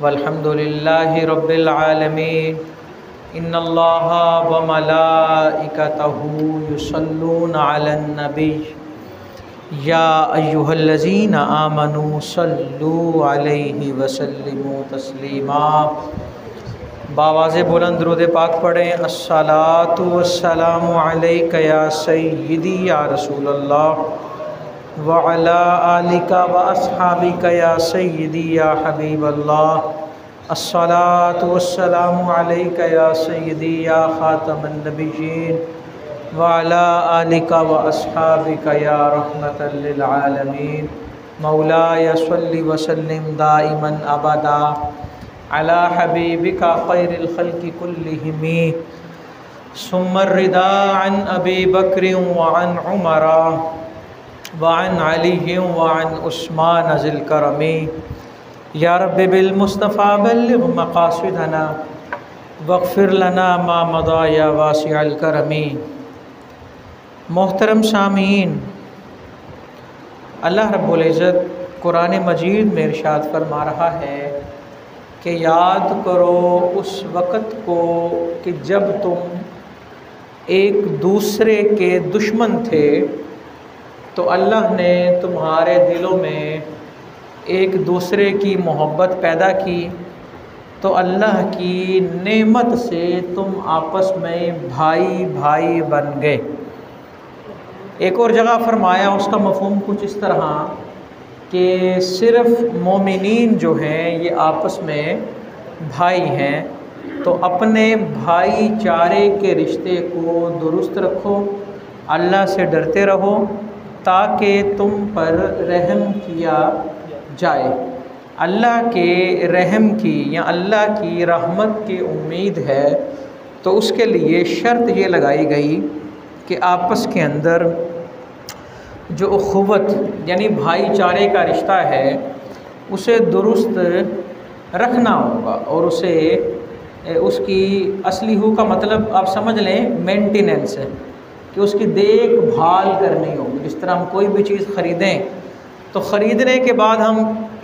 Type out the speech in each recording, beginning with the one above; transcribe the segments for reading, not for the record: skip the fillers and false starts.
वल्हम्दुलिल्लाहि रब्बिल आलमीन। इन्नल्लाहा व मलाइकतहू युसल्लूना अलन नबी या अय्युहल्लज़ीना आमनू सल्लू अलैहि वसल्लिमू तस्लीमा। बावाज़े बुलंद दुरूद पाक पढ़ें। अस्सलातु वस्सलामु अलैका या सय्यिदी या रसूलल्लाह व अला आलिका व अस्हाबिका या सय्यिदी या हबीबल्लाह। अस्सलातु वस्सलामु अलैका या सय्यिदी या खातमन नबिय्यीन व अला आलिका व अस्हाबिका या रहमतल लिल आलमीन। मौलाया सल्लि व सल्लिम दाइमन अबदा अला हबीबिका खैरिल खल्क़ि कुल्लिहिम। सुम्मा रिदा अन अबी बक्र व अन उमर व अन अली व अन उस्मान ज़िल करमी। या रब्बि बिल मुस्तफ़ा बल्लिग़ मक़ासिदना वग़फ़िर लना मा मदा या वासिअल करमी। मोहतरम सामीन, अल्लाह रब्बुल इज़्ज़त कुरान मजीद में इरशाद फरमा रहा है कि याद करो उस वक़्त को कि जब तुम एक दूसरे के दुश्मन थे तो अल्लाह ने तुम्हारे दिलों में एक दूसरे की मोहब्बत पैदा की, तो अल्लाह की नेमत से तुम आपस में भाई भाई बन गए। एक और जगह फरमाया, उसका मफ़हूम कुछ इस तरह कि सिर्फ़ मोमिनीन जो हैं ये आपस में भाई हैं, तो अपने भाईचारे के रिश्ते को दुरुस्त रखो, अल्लाह से डरते रहो ताकि तुम पर रहम किया जाए। अल्लाह के रहम की या अल्लाह की रहमत की उम्मीद है तो उसके लिए शर्त ये लगाई गई कि आपस के अंदर जो उख़ुवत यानी भाईचारे का रिश्ता है उसे दुरुस्त रखना होगा, और उसे उसकी असली हू का मतलब आप समझ लें मेंटेनेंस है कि उसकी देखभाल करनी होगी। जिस तरह हम कोई भी चीज़ ख़रीदें तो ख़रीदने के बाद हम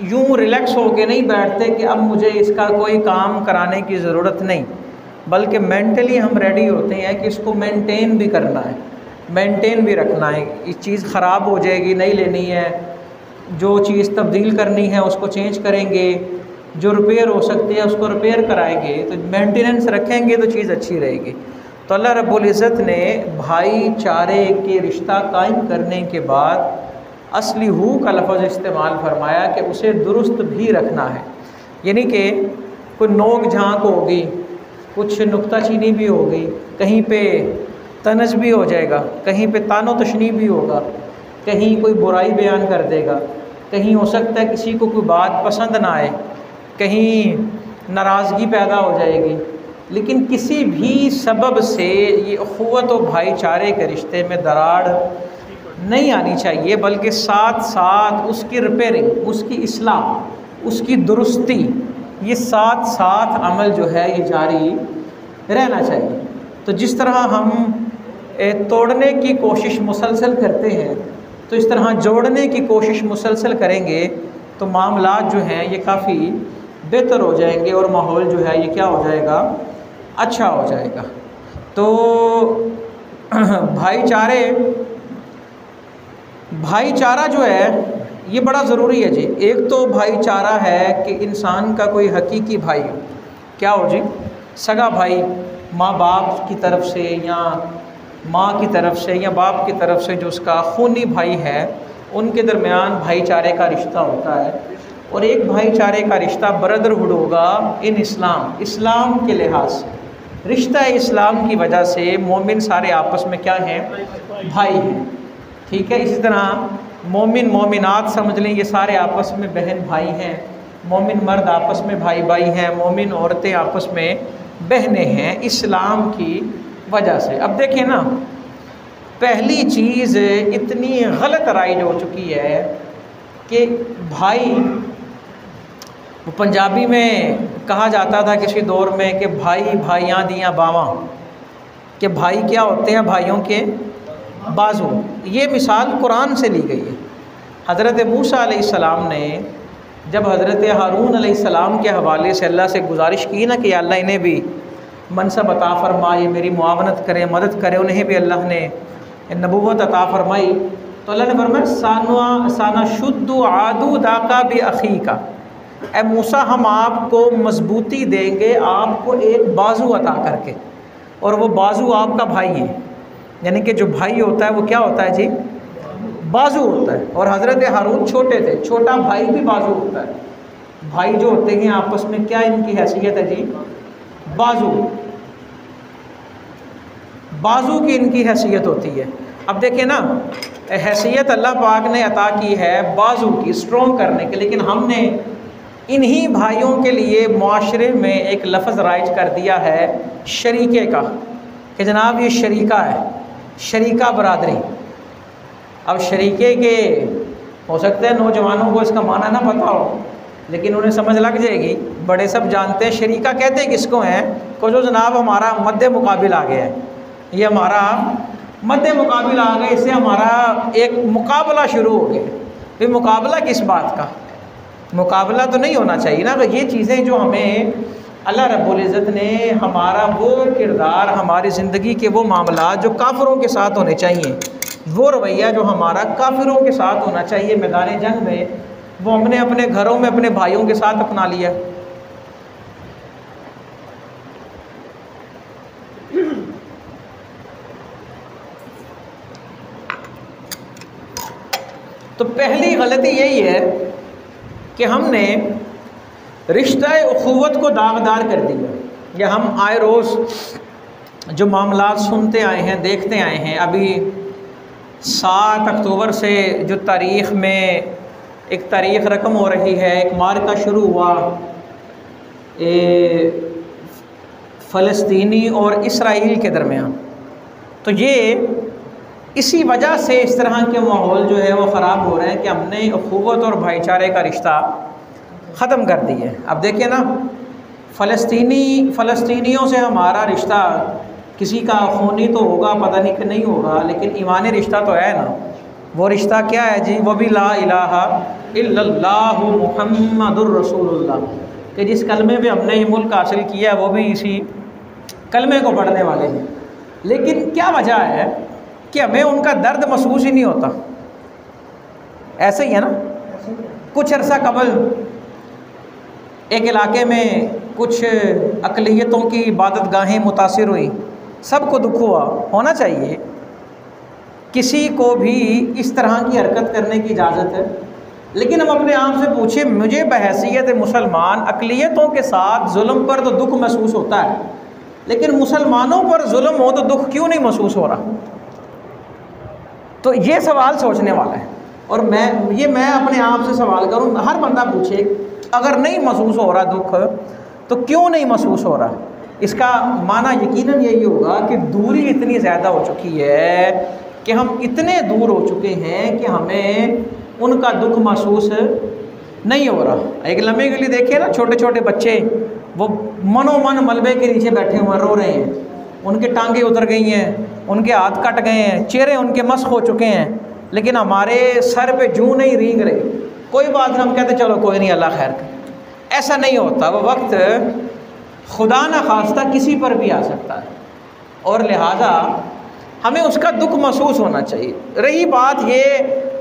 यूँ रिलैक्स होकर नहीं बैठते कि अब मुझे इसका कोई काम कराने की ज़रूरत नहीं, बल्कि मेंटली हम रेडी होते हैं कि इसको मेंटेन भी करना है, मेंटेन भी रखना है। ये चीज़ ख़राब हो जाएगी, नहीं लेनी है, जो चीज़ तब्दील करनी है उसको चेंज करेंगे, जो रिपेयर हो सकती है उसको रिपेयर कराएंगे, तो मेंटेनेंस रखेंगे तो चीज़ अच्छी रहेगी। तो अल्लाह रब्बुल इज़्ज़त ने भाईचारे के रिश्ता कायम करने के बाद असली हू का लफ्ज़ इस्तेमाल फरमाया कि उसे दुरुस्त भी रखना है, यानी कि कोई नोक झाँक होगी, कुछ नुक्ताचीनी भी होगी, कहीं पे तनज़ भी हो जाएगा, कहीं पे तानो तशनी भी होगा, कहीं कोई बुराई बयान कर देगा, कहीं हो सकता है किसी को कोई बात पसंद ना आए, कहीं नाराज़गी पैदा हो जाएगी, लेकिन किसी भी सबब से ये अख़ुवत और भाईचारे के रिश्ते में दरार नहीं आनी चाहिए, बल्कि साथ साथ उसकी रिपेयरिंग, उसकी इस्लाह, उसकी दुरुस्ती, ये साथ साथ अमल जो है ये जारी रहना चाहिए। तो जिस तरह हम तोड़ने की कोशिश मुसलसल करते हैं तो इस तरह जोड़ने की कोशिश मुसलसल करेंगे तो मामलात जो हैं ये काफ़ी बेहतर हो जाएंगे और माहौल जो है ये क्या हो जाएगा, अच्छा हो जाएगा। तो भाईचारा जो है ये बड़ा ज़रूरी है जी। एक तो भाईचारा है कि इंसान का कोई हकीकी भाई हो, क्या हो जी, सगा भाई, माँ बाप की तरफ से या माँ की तरफ से या बाप की तरफ से जो उसका खूनी भाई है उनके दरमियान भाईचारे का रिश्ता होता है। और एक भाईचारे का रिश्ता ब्रदरहुड होगा इन इस्लाम के लिहाज से, रिश्ता इस्लाम की वजह से मोमिन सारे आपस में क्या हैं, भाई हैं, ठीक है। इसी तरह मोमिन मोमिनात समझ लें ये सारे आपस में बहन भाई हैं, मोमिन मर्द आपस में भाई भाई हैं, मोमिन औरतें आपस में बहनें हैं इस्लाम की वजह से। अब देखें ना, पहली चीज़ इतनी गलत राइज हो चुकी है कि भाई, वो पंजाबी में कहा जाता था किसी दौर में कि भाई भाइयाँ दियाँ बावां, कि भाई क्या होते हैं, भाइयों के बाजू। ये मिसाल कुरान से ली गई है। हज़रत मूसा अलैहिस्सलाम ने जब हज़रत हारून अलैहिस्सलाम के हवाले से अल्लाह से गुजारिश की ना कि अल्लाह इन्हें भी मनसब अता फ़रमाए, मेरी मुआवनत करें, मदद करें, उन्हें भी अल्लाह ने नबूवत अता फ़रमाई, तो अल्लाह ने फरमाया साना शुद्ध आदू दाका बि अखी का, ए मूसा हम आपको मजबूती देंगे आपको एक बाजू अता करके, और वो बाजू आपका भाई है। यानी कि जो भाई होता है वो क्या होता है जी? बाजू होता है। और हज़रत हारून छोटे थे, छोटा भाई भी बाजू होता है। भाई जो होते हैं आपस में क्या इनकी हैसियत है जी? बाजू, बाजू की इनकी हैसियत होती है। अब देखिए ना, हैसियत अल्लाह पाक ने अता की है बाजू की, स्ट्रॉन्ग करने के, लेकिन हमने इन्हीं भाइयों के लिए मुआशरे में एक लफ्ज़ राइज कर दिया है शरीके का, कि जनाब ये शरीका है, शरीका बरादरी। अब शरीके के हो सकता है नौजवानों को इसका माना ना पता हो, लेकिन उन्हें समझ लग जाएगी। बड़े सब जानते हैं शरीका कहते हैं किसको हैं, को जो जनाब हमारा मद्दे मुकाबिल आ गया है, ये हमारा मद्दे मुकाबिल आ गए, इससे हमारा एक मुकाबला शुरू हो गया। फिर मुकाबला किस बात का? मुकाबला तो नहीं होना चाहिए ना। ये चीज़ें जो हमें अल्लाह रब्बुल इज़्ज़त ने हमारा वो किरदार, हमारी ज़िंदगी के वो मामला जो काफिरों के साथ होने चाहिए, वो रवैया जो हमारा काफिरों के साथ होना चाहिए मैदान जंग में, वो हमने अपने घरों में अपने भाइयों के साथ अपना लिया। तो पहली गलती यही है कि हमने रिश्ता उखुवत को दागदार कर दिया। या हम आए रोज़ जो मामलात सुनते आए हैं, देखते आए हैं। अभी 7 अक्टूबर से जो तारीख़ में एक तारीख़ रकम हो रही है, एक मार्का शुरू हुआ फ़लस्तीनी और इसराइल के दरमियान। तो ये इसी वजह से इस तरह के माहौल जो है वो ख़राब हो रहे हैं कि हमने अखुवत और भाईचारे का रिश्ता ख़त्म कर दिए। अब देखिए ना, फ़लस्तीनियों से हमारा रिश्ता किसी का खूनी तो होगा, पता नहीं कि नहीं होगा, लेकिन ईमानी रिश्ता तो है ना। वो रिश्ता क्या है जी? वो भी ला इलाहा इल्लल्लाहु मुहम्मदुर रसूलुल्लाह, कि जिस कलमे पे हमने ये मुल्क हासिल किया है वो भी इसी कलमे को पढ़ने वाले हैं। लेकिन क्या वजह है कि हमें उनका दर्द महसूस ही नहीं होता? ऐसे ही है ना। कुछ अर्सा कबल एक इलाके में कुछ अक़लियतों की इबादत गाहें मुतासिर हुई, सबको दुख हुआ। होना चाहिए, किसी को भी इस तरह की हरकत करने की इजाज़त है, लेकिन हम अपने आप से पूछे, मुझे बहैसियत मुसलमान अक़लियतों के साथ जुल्म पर तो दुख महसूस होता है, लेकिन मुसलमानों पर जुल्म हो तो दुख क्यों नहीं महसूस हो रहा? तो ये सवाल सोचने वाला है। और मैं अपने आप से सवाल करूँ, हर बंदा पूछे, अगर नहीं महसूस हो रहा दुख तो क्यों नहीं महसूस हो रहा? इसका माना यकीनन यही होगा कि दूरी इतनी ज़्यादा हो चुकी है कि हम इतने दूर हो चुके हैं कि हमें उनका दुख महसूस नहीं हो रहा। एक लम्हे के लिए देखिए ना, छोटे छोटे बच्चे वो मनोमन मलबे के नीचे बैठे हुए रो रहे हैं, उनके टांगे उतर गई हैं, उनके हाथ कट गए हैं, चेहरे उनके मस्क हो चुके हैं, लेकिन हमारे सर पे जूं नहीं रींग रहे। कोई बात नहीं, हम कहते चलो कोई नहीं, अल्लाह खैर करे। ऐसा नहीं होता। वो वक्त खुदा न खास्ता किसी पर भी आ सकता है, और लिहाजा हमें उसका दुख महसूस होना चाहिए। रही बात ये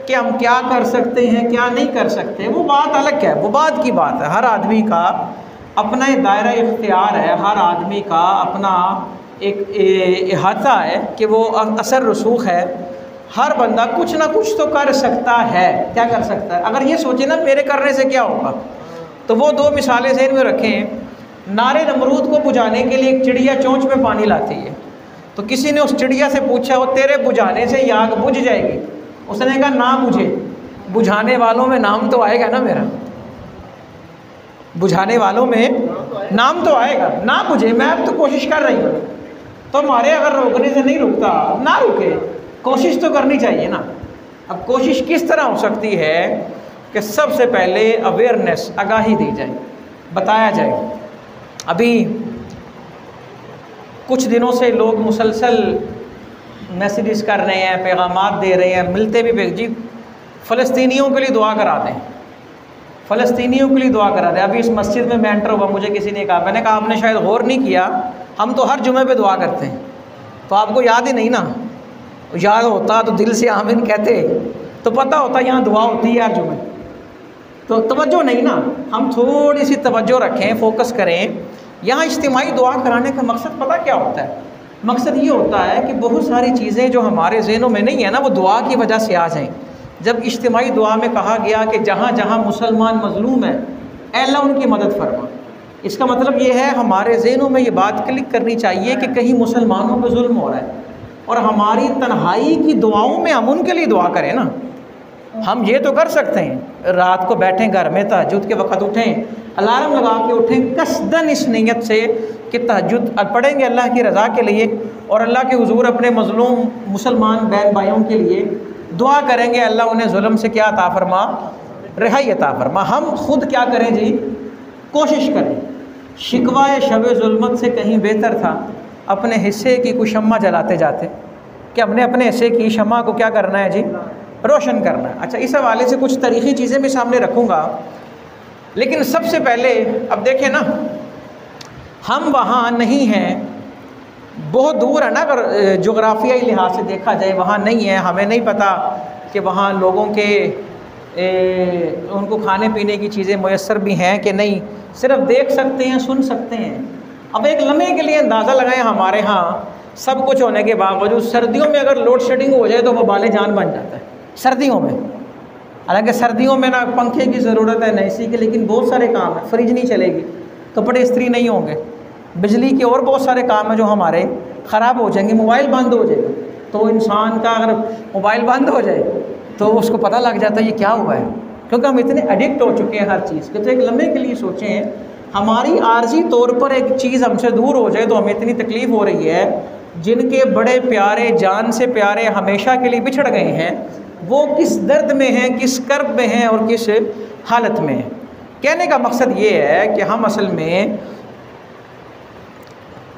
कि हम क्या कर सकते हैं क्या नहीं कर सकते, वो बात अलग है, वो बात की बात है। हर आदमी का अपना दायरा इख्तियार है, हर आदमी का अपना एक इहाता है कि वो असर रसूख है। हर बंदा कुछ ना कुछ तो कर सकता है। क्या कर सकता है? अगर ये सोचे ना मेरे करने से क्या होगा, तो वो 2 मिसालें ज़हन में रखें। नारे नमरूद को बुझाने के लिए एक चिड़िया चोंच में पानी लाती है, तो किसी ने उस चिड़िया से पूछा, वो तेरे बुझाने से ये आग बुझ जाएगी? उसने कहा ना बुझे, बुझाने वालों में नाम तो आएगा ना मेरा, बुझाने वालों में नाम तो आएगा। ना बुझे, मैं अब तो कोशिश कर रही हूँ, तो हमारे अगर रोकने से नहीं रुकता, ना रुके, कोशिश तो करनी चाहिए ना। अब कोशिश किस तरह हो सकती है कि सबसे पहले अवेयरनेस, आगाही दी जाए, बताया जाए। अभी कुछ दिनों से लोग मुसलसल मैसेजेस कर रहे हैं, पैगामात दे रहे हैं, मिलते भी जी फ़लस्तीनियों के लिए दुआ करा दें, फ़लस्तीनियों के लिए दुआ करा रहे। अभी इस मस्जिद में मैं एंटर हुआ, मुझे किसी ने कहा, मैंने कहा आपने शायद गौर नहीं किया, हम तो हर जुमे पे दुआ करते हैं, तो आपको याद ही नहीं ना। याद होता तो दिल से आमीन कहते, तो पता होता यहाँ दुआ होती है हर जुमे। तो तवज्जो नहीं ना, हम थोड़ी सी तवज्जो रखें, फोकस करें। यहाँ इज्तिमाई दुआ कराने का मकसद पता क्या होता है? मकसद ये होता है कि बहुत सारी चीज़ें जो हमारे ज़हनों में नहीं है ना, वो दुआ की वजह से आ जाएँ। जब इज्तिमाई दुआ में कहा गया कि जहाँ जहाँ मुसलमान मज़लूम है अल्लाह उनकी मदद फरमा, इसका मतलब ये है हमारे ज़हनों में ये बात क्लिक करनी चाहिए कि कहीं मुसलमानों पर जुल्म हो रहा है, और हमारी तन्हाई की दुआओं में हम उनके लिए दुआ करें ना। हम ये तो कर सकते हैं, रात को बैठें घर में, तहज्जुद के वक़्त उठें, अलार्म लगा के उठें कसदन इस नीयत से कि तहज्जुद पढ़ेंगे अल्लाह की रज़ा के लिए, और अल्लाह के हुज़ूर अपने मज़लूम मुसलमान बहन भाइयों के लिए दुआ करेंगे, अल्लाह उन्हें जुल्म से क्या अता फरमा, रिहाई अता फरमा। हम खुद क्या करें जी, कोशिश करें। शिकवाए शब ज़ुल्मत से कहीं बेहतर था अपने हिस्से की कुछ शम्मा जलाते जाते, कि हमने अपने हिस्से की शम्मा को क्या करना है जी, रोशन करना है। अच्छा, इस हवाले से कुछ तारीख़ी चीज़ें मैं सामने रखूँगा, लेकिन सबसे पहले अब देखें ना, हम वहाँ नहीं हैं, बहुत दूर है ना, अगर जोग्राफियाई लिहाज से देखा जाए वहाँ नहीं है, हमें नहीं पता कि वहाँ लोगों के उनको खाने पीने की चीज़ें मुयस्सर भी हैं कि नहीं, सिर्फ देख सकते हैं, सुन सकते हैं। अब एक लम्हे के लिए अंदाज़ा लगाएं, हमारे यहाँ सब कुछ होने के बावजूद सर्दियों में अगर लोड शेडिंग हो जाए तो वो बाले जान बन जाता है सर्दियों में। हालांकि सर्दियों में ना पंखे की ज़रूरत है, न एसी की, लेकिन बहुत सारे काम है, फ्रिज नहीं चलेगी, कपड़े इस्त्री नहीं होंगे, बिजली के और बहुत सारे काम हैं जो हमारे ख़राब हो जाएंगे, मोबाइल बंद हो जाएगा। तो इंसान का अगर मोबाइल बंद हो जाए तो उसको पता लग जाता है ये क्या हुआ है, क्योंकि हम इतने एडिक्ट हो चुके हैं हर चीज़ के। तो एक लम्हे के लिए सोचें, हमारी आर्जी तौर पर एक चीज़ हमसे दूर हो जाए तो हमें इतनी तकलीफ़ हो रही है। जिनके बड़े प्यारे, जान से प्यारे हमेशा के लिए बिछड़ गए हैं, वो किस दर्द में हैं, किस कर्ब में हैं और किस हालत में हैं। कहने का मकसद ये है कि हम असल में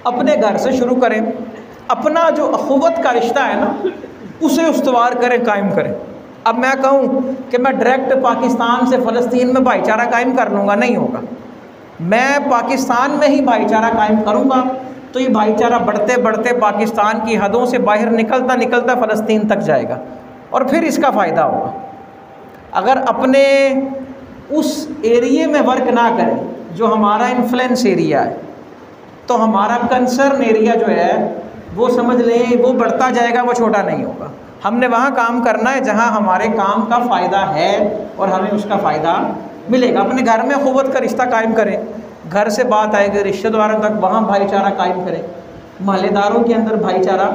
अपने घर से शुरू करें, अपना जो अखुवत का रिश्ता है ना उसे उस्तवार करें, कायम करें। अब मैं कहूँ कि मैं डायरेक्ट पाकिस्तान से फ़लस्तीन में भाईचारा कायम कर लूँगा, नहीं होगा। मैं पाकिस्तान में ही भाईचारा कायम करूँगा तो ये भाईचारा बढ़ते बढ़ते पाकिस्तान की हदों से बाहर निकलता निकलता फ़लस्तीन तक जाएगा, और फिर इसका फ़ायदा होगा। अगर अपने उस एरिए में वर्क ना करें जो हमारा इन्फ्लुएंस एरिया है, तो हमारा कंसर्न एरिया जो है वो समझ लें वो बढ़ता जाएगा, वो छोटा नहीं होगा। हमने वहाँ काम करना है जहाँ हमारे काम का फ़ायदा है और हमें उसका फ़ायदा मिलेगा। अपने घर में ख़ुवत का रिश्ता कायम करें, घर से बात आएगी रिश्तेदारों तक, वहाँ भाईचारा कायम करें, महल्लेदारों के अंदर भाईचारा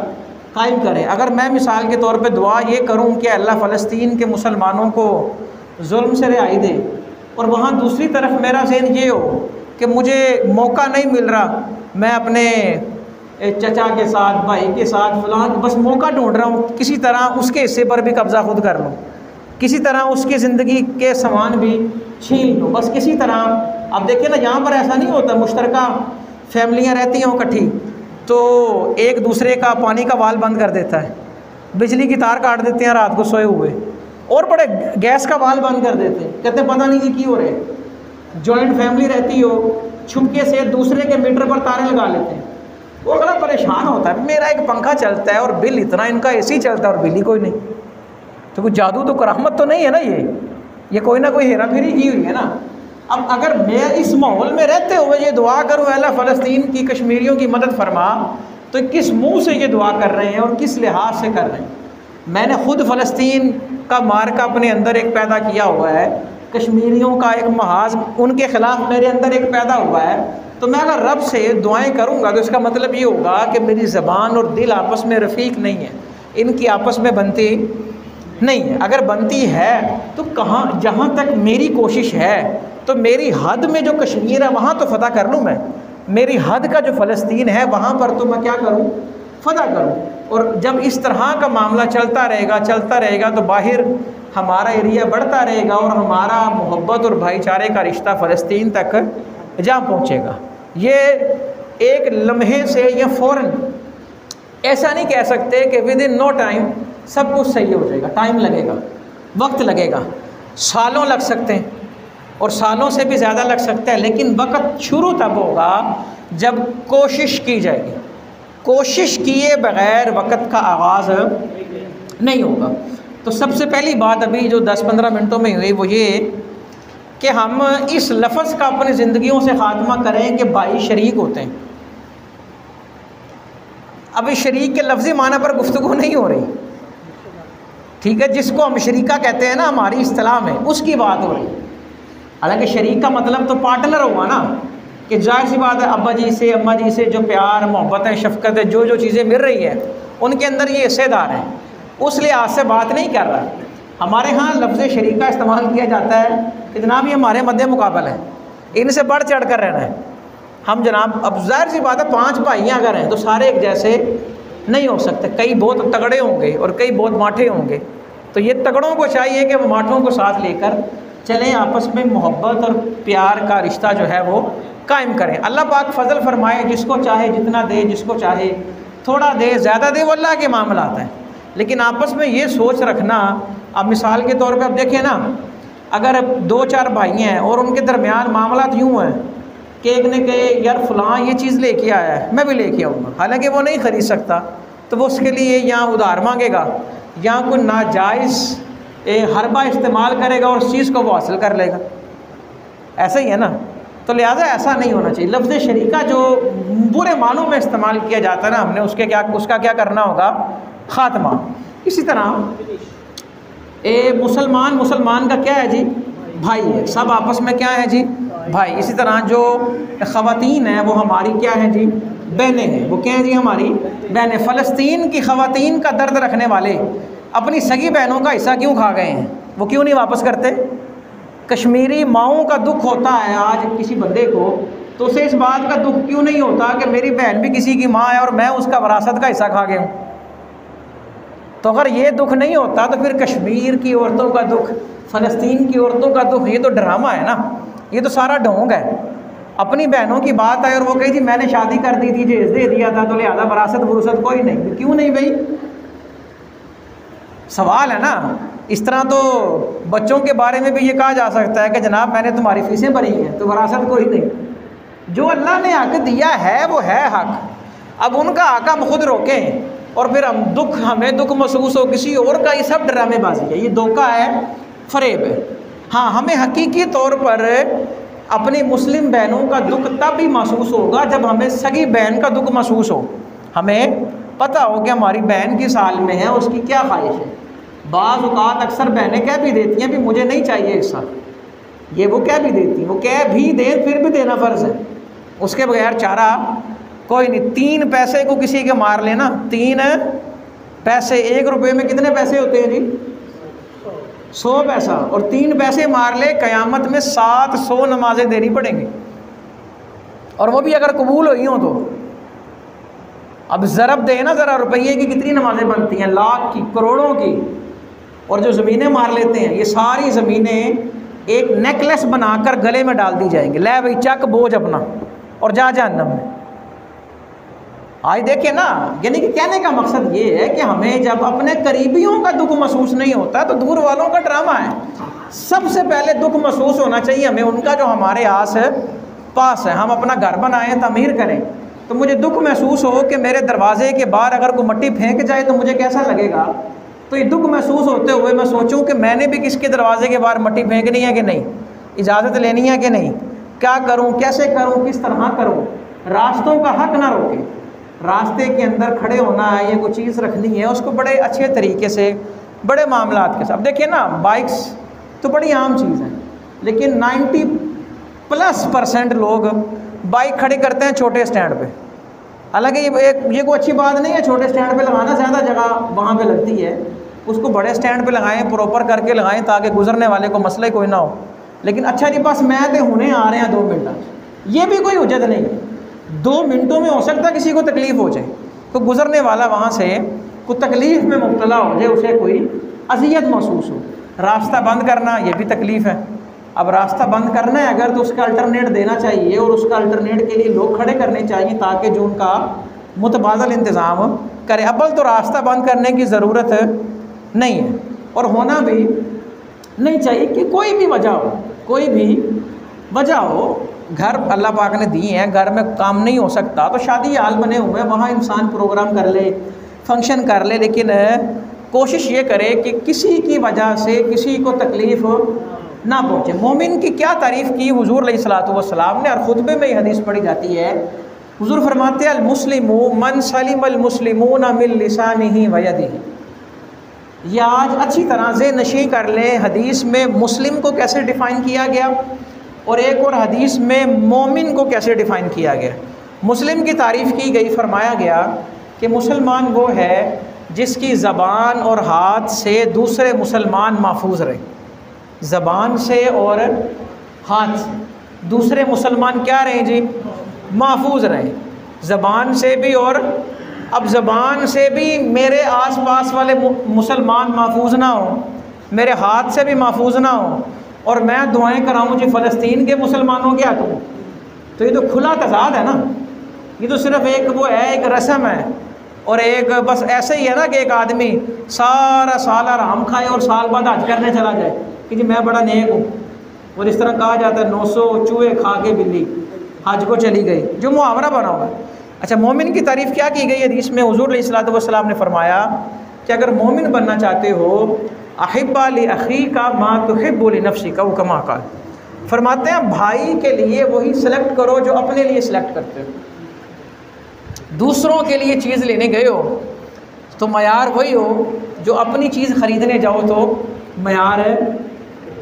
कायम करें। अगर मैं मिसाल के तौर पे दुआ ये करूँ कि अल्लाह फ़लस्तीन के मुसलमानों को जुल्म से रिहाई दे, और वहाँ दूसरी तरफ मेरा ज़हन ये हो कि मुझे मौका नहीं मिल रहा, मैं अपने चचा के साथ, भाई के साथ, फलां बस मौका ढूंढ रहा हूँ, किसी तरह उसके हिस्से पर भी कब्ज़ा खुद कर लूँ, किसी तरह उसकी ज़िंदगी के सामान भी छीन लूँ, बस किसी तरह। अब देखिए ना, यहाँ पर ऐसा नहीं होता, मुश्तरका फैमिलियाँ रहती हैं इकट्ठी, तो एक दूसरे का पानी का वाल बंद कर देता है, बिजली की तार काट देते हैं रात को सोए हुए, और बड़े गैस का वाल बंद कर देते हैं, कहते हैं पता नहीं कि क्यों हो रहे। जॉइंट फैमिली रहती हो, छुपके से दूसरे के मीटर पर तारे लगा लेते हैं। वो बड़ा परेशान होता है, मेरा एक पंखा चलता है और बिल इतना, इनका एसी चलता है और बिल ही कोई नहीं। तो कुछ जादू तो करामत तो नहीं है ना, ये कोई ना कोई हेरा फेरी की हुई है ना। अब अगर मैं इस माहौल में रहते हुए ये दुआ करूँ अल्लाह फ़लस्तीन की, कश्मीरियों की मदद फरमा, तो किस मुंह से ये दुआ कर रहे हैं और किस लिहाज से कर रहे हैं। मैंने ख़ुद फ़लस्तीन का मार्का अपने अंदर एक पैदा किया हुआ है, कश्मीरियों का एक महाज उनके ख़िलाफ़ मेरे अंदर एक पैदा हुआ है। तो मैं अगर रब से दुआएं करूँगा तो इसका मतलब ये होगा कि मेरी ज़बान और दिल आपस में रफ़ीक नहीं है, इनकी आपस में बनती नहीं है। अगर बनती है तो कहाँ, जहाँ तक मेरी कोशिश है, तो मेरी हद में जो कश्मीर है वहाँ तो फ़तह कर लूँ मैं, मेरी हद का जो फ़लस्तीन है वहाँ पर तो मैं क्या करूँ, फ़तह करूँ। और जब इस तरह का मामला चलता रहेगा तो बाहर हमारा एरिया बढ़ता रहेगा और हमारा मोहब्बत और भाईचारे का रिश्ता फ़लस्तीन तक जा पहुँचेगा। ये एक लम्हे से या फ़ौरन ऐसा नहीं कह सकते कि विद इन नो टाइम सब कुछ सही हो जाएगा, टाइम लगेगा, वक्त लगेगा, सालों लग सकते हैं। और सालों से भी ज़्यादा लग सकता है, लेकिन वक़्त शुरू तब होगा जब कोशिश की जाएगी। कोशिश किए बग़ैर वक़्त का आगाज़ नहीं होगा। तो सबसे पहली बात अभी जो 10-15 मिनटों में हुई वो ये कि हम इस लफ्ज़ का अपनी ज़िंदगियों से ख़ात्मा करें कि भाई शरीक होते हैं। अभी शरीक के लफ्ज़ी माना पर गुफ्तगू नहीं हो रही, ठीक है। जिसको हम शरीका कहते हैं ना हमारी इस्तिलाह में, उसकी बात हो रही। हालांकि शरीक का मतलब तो पार्टनर होगा ना, कि जाहिर सी बात है अब्बा जी से अम्मा जी से जो प्यार मोहब्बत है शफ़क़त है जो चीज़ें मिल रही है उनके अंदर ये हिस्सेदार हैं, उस लिहाज से बात नहीं कर रहा। हमारे यहाँ लफ्ज़ शरीका इस्तेमाल किया जाता है कि जनाब ये हमारे मध्य मुकाबल है, इनसे बढ़ चढ़ कर रहना है हम जनाब। अब जाहिर सी बात है 5 भाइयाँ अगर हैं तो सारे एक जैसे नहीं हो सकते, कई बहुत तगड़े होंगे और कई बहुत माठे होंगे। तो ये तगड़ों को चाहिए कि वो माठों को साथ लेकर चलें, आपस में मोहब्बत और प्यार का रिश्ता जो है वो कायम करें। अल्लाह पाक फ़ज़ल फ़रमाए, जिसको चाहे जितना दे, जिसको चाहे थोड़ा दे, ज़्यादा दे, वो अल्लाह के मामलात हैं। लेकिन आपस में ये सोच रखना, अब मिसाल के तौर पे अब देखें ना, अगर 2-4 भाई हैं और उनके दरमियान मामलात यूँ हैं कि एक ने कहे यार फ़लाँ ये चीज़ लेके आया है, मैं भी लेके आऊँगा, हालांकि वो नहीं ख़रीद सकता, तो वो उसके लिए या उधार मांगेगा या कोई नाजायज़ हरबा इस्तेमाल करेगा और उस चीज़ को वो हासिल कर लेगा। ऐसा ही है ना। तो लिहाजा ऐसा नहीं होना चाहिए। लफ्ज़ शरीका जो बुरे मानों में इस्तेमाल किया जाता है ना, हमने उसका क्या करना होगा, ख़ात्मा। इसी तरह मुसलमान का क्या है जी, भाई है, सब आपस में क्या है जी, भाई। इसी तरह जो ख़वातीन हैं वो हमारी क्या है जी, बहनें हैं। वो क्या है जी, हमारी बहनें। फ़लस्तीन की ख़वातीन का दर्द रखने वाले अपनी सगी बहनों का हिस्सा क्यों खा गए हैं, वो क्यों नहीं वापस करते। कश्मीरी माओं का दुख होता है आज किसी बंदे को, तो उसे इस बात का दुख क्यों नहीं होता कि मेरी बहन भी किसी की माँ है और मैं उसका विरासत का हिस्सा खा गया हूँ। तो अगर ये दुख नहीं होता तो फिर कश्मीर की औरतों का दुख, फ़लस्तीन की औरतों का दुख, ये तो ड्रामा है ना, ये तो सारा ढोंग है। अपनी बहनों की बात है और वो कही थी मैंने शादी कर दी थी, जहेज दे दिया था, तो लिहाजा वरासत कोई नहीं। क्यों नहीं भाई, सवाल है ना। इस तरह तो बच्चों के बारे में भी ये कहा जा सकता है कि जनाब मैंने तुम्हारी फीसें भरी हैं तो वरासत कोई नहीं। जो अल्लाह ने हक दिया है वो है हक, अब उनका हक हम खुद रोकें और फिर हमें दुख महसूस हो किसी और का, ये सब ड्रामेबाजी है, ये धोखा है, फ़रेब है। हाँ, हमें हकीकी तौर पर अपनी मुस्लिम बहनों का दुख तब भी महसूस होगा जब हमें सगी बहन का दुख महसूस हो, हमें पता हो कि हमारी बहन किस हाल में है, उसकी क्या ख्वाहिश है। बाज़ औक़ात अक्सर बहनें कह भी देती हैं भी मुझे नहीं चाहिए हिस्सा, ये वो कह भी देती, वो कह भी दे फिर भी देना फ़र्ज़ है, उसके बगैर चारा कोई नहीं। 3 पैसे को किसी के मार लेना, 3 पैसे, 1 रुपये में कितने पैसे होते हैं जी, 100 पैसा, और 3 पैसे मार ले, क़यामत में 700 नमाज़ें देनी पड़ेंगी, और वो भी अगर कबूल हुई हों तो। अब ज़रब दे ना ज़रा, रुपये की कितनी नमाज़ें बनती हैं, लाख की, करोड़ों की। और जो ज़मीनें मार लेते हैं, ये सारी ज़मीनें एक नेकलेस बनाकर गले में डाल दी जाएंगी, ले भाई चक बोझ अपना और जा जहन्नम में। आज देखिए ना, यानी कि कहने का मकसद ये है कि हमें जब अपने करीबियों का दुख महसूस नहीं होता तो दूर वालों का ड्रामा है। सबसे पहले दुख महसूस होना चाहिए हमें उनका जो हमारे आस पास है। हम अपना घर बनाएं, तमीर करें, तो मुझे दुख महसूस हो कि मेरे दरवाजे के बाहर अगर कोई मिट्टी फेंक जाए तो मुझे कैसा लगेगा। तो ये दुख महसूस होते हुए मैं सोचूं कि मैंने भी किसके दरवाजे के बाहर मिट्टी फेंकनी है कि नहीं, इजाज़त लेनी है कि नहीं, क्या करूं, कैसे करूं, किस तरह करूं। रास्तों का हक ना रोके, रास्ते के अंदर खड़े होना है या कोई चीज़ रखनी है उसको बड़े अच्छे तरीके से, बड़े मामलात के साथ। अब देखिए ना, बाइक्स तो बड़ी आम चीज़ है, लेकिन 90+% लोग बाइक खड़ी करते हैं छोटे स्टैंड पे। हालांकि ये कोई अच्छी बात नहीं है, छोटे स्टैंड पे लगाना, ज़्यादा जगह वहाँ पे लगती है, उसको बड़े स्टैंड पे लगाएं, प्रॉपर करके लगाएं ताकि गुजरने वाले को मसला कोई ना हो। लेकिन अच्छा जी बस मैं तो हुने आ रहे हैं 2 मिनट, ये भी कोई हुज्जत नहीं है। 2 मिनटों में हो सकता है किसी को तकलीफ़ हो जाए, तो गुजरने वाला वहाँ से कोई तकलीफ़ में मुब्तला हो जाए, उसे कोई अज़ियत महसूस हो। रास्ता बंद करना ये भी तकलीफ़ है। अब रास्ता बंद करना है अगर, तो उसका अल्टरनेट देना चाहिए और उसका अल्टरनेट के लिए लोग खड़े करने चाहिए ताकि जो उनका मुतबादल इंतज़ाम करे। अव्वल तो रास्ता बंद करने की ज़रूरत नहीं है और होना भी नहीं चाहिए कि कोई भी वजह हो, कोई भी वजह हो, घर अल्लाह पाक ने दिए हैं, घर में काम नहीं हो सकता तो शादी हाल बने हुए हैं, वहाँ इंसान प्रोग्राम कर ले, फंक्शन कर ले, लेकिन कोशिश ये करे कि किसी की वजह से किसी को तकलीफ़ ना पहुँचे। मोमिन की क्या तारीफ़ की हुज़ूर अलैहिस्सलातु वस्सलाम ने, और ख़ुतबे में ये हदीस पढ़ी जाती है। हुज़ूर फरमाते हैं, अल मुस्लिमु मन सलिमल मुस्लिमून मिन लिसानिही व यदिही। ये आज अच्छी तरह से नशी कर लें, हदीस में मुस्लिम को कैसे डिफ़ाइन किया गया और एक और हदीस में मोमिन को कैसे डिफ़ाइन किया गया। मुस्लिम की तारीफ़ की गई, फरमाया गया कि मुसलमान वो है जिसकी ज़बान और हाथ से दूसरे मुसलमान महफूज रहे। ज़बान से और हाथ से दूसरे मुसलमान क्या रहें जी, महफूज रहें। ज़बान से भी, और अब ज़बान से भी मेरे आसपास वाले मुसलमान महफूज ना हो, मेरे हाथ से भी महफूज ना हो, और मैं दुआएं कराऊँ जी फ़लस्तीन के मुसलमानों के हाथों, तो ये तो खुला तज़ाद है ना। ये तो सिर्फ़ एक वो है, एक रस्म है, और एक बस ऐसे ही है ना कि एक आदमी सारा साल आराम खाए और साल बाद हज करने चला जाए कि जी मैं बड़ा नेक हूँ, और इस तरह कहा जाता है 900 चूहे खा के बिल्ली हज को चली गई, जो मुहावरा बना हुआ है। अच्छा, मोमिन की तारीफ़ क्या की गई हदीस में? हुज़ूर अलैहिस्सलातु वस्सलाम ने फरमाया कि अगर मोमिन बनना चाहते हो, अहिब्बा लि अख़ीका मा तुहिब्बु लि नफ़्सिका व कमा क़ाल। फरमाते हैं भाई के लिए वही सेलेक्ट करो जो अपने लिए सेलेक्ट करते हो। दूसरों के लिए चीज़ लेने गए हो तो मयार वही हो, जो अपनी चीज़ ख़रीदने जाओ तो मयार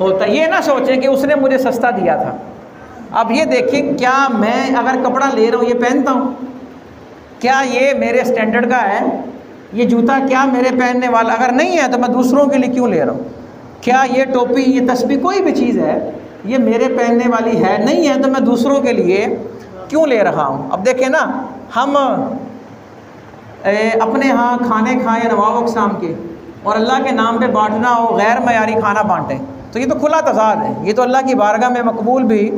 होता। ये ना सोचें कि उसने मुझे सस्ता दिया था। अब ये देखें, क्या मैं अगर कपड़ा ले रहा हूँ ये पहनता हूँ, क्या ये मेरे स्टैंडर्ड का है? ये जूता क्या मेरे पहनने वाला, अगर नहीं है तो मैं दूसरों के लिए क्यों ले रहा हूँ? क्या ये टोपी, ये तस्बीह, कोई भी चीज़ है, ये मेरे पहनने वाली है? नहीं है तो मैं दूसरों के लिए क्यों ले रहा हूँ? अब देखें ना, हम अपने यहाँ खाने खाएँ नवाब अक़साम के, और अल्लाह के नाम पे बांटना हो, गैर मयारी खाना बांटें, तो ये तो खुला तज़ाद है। ये तो अल्लाह की बारगाह में मकबूल भी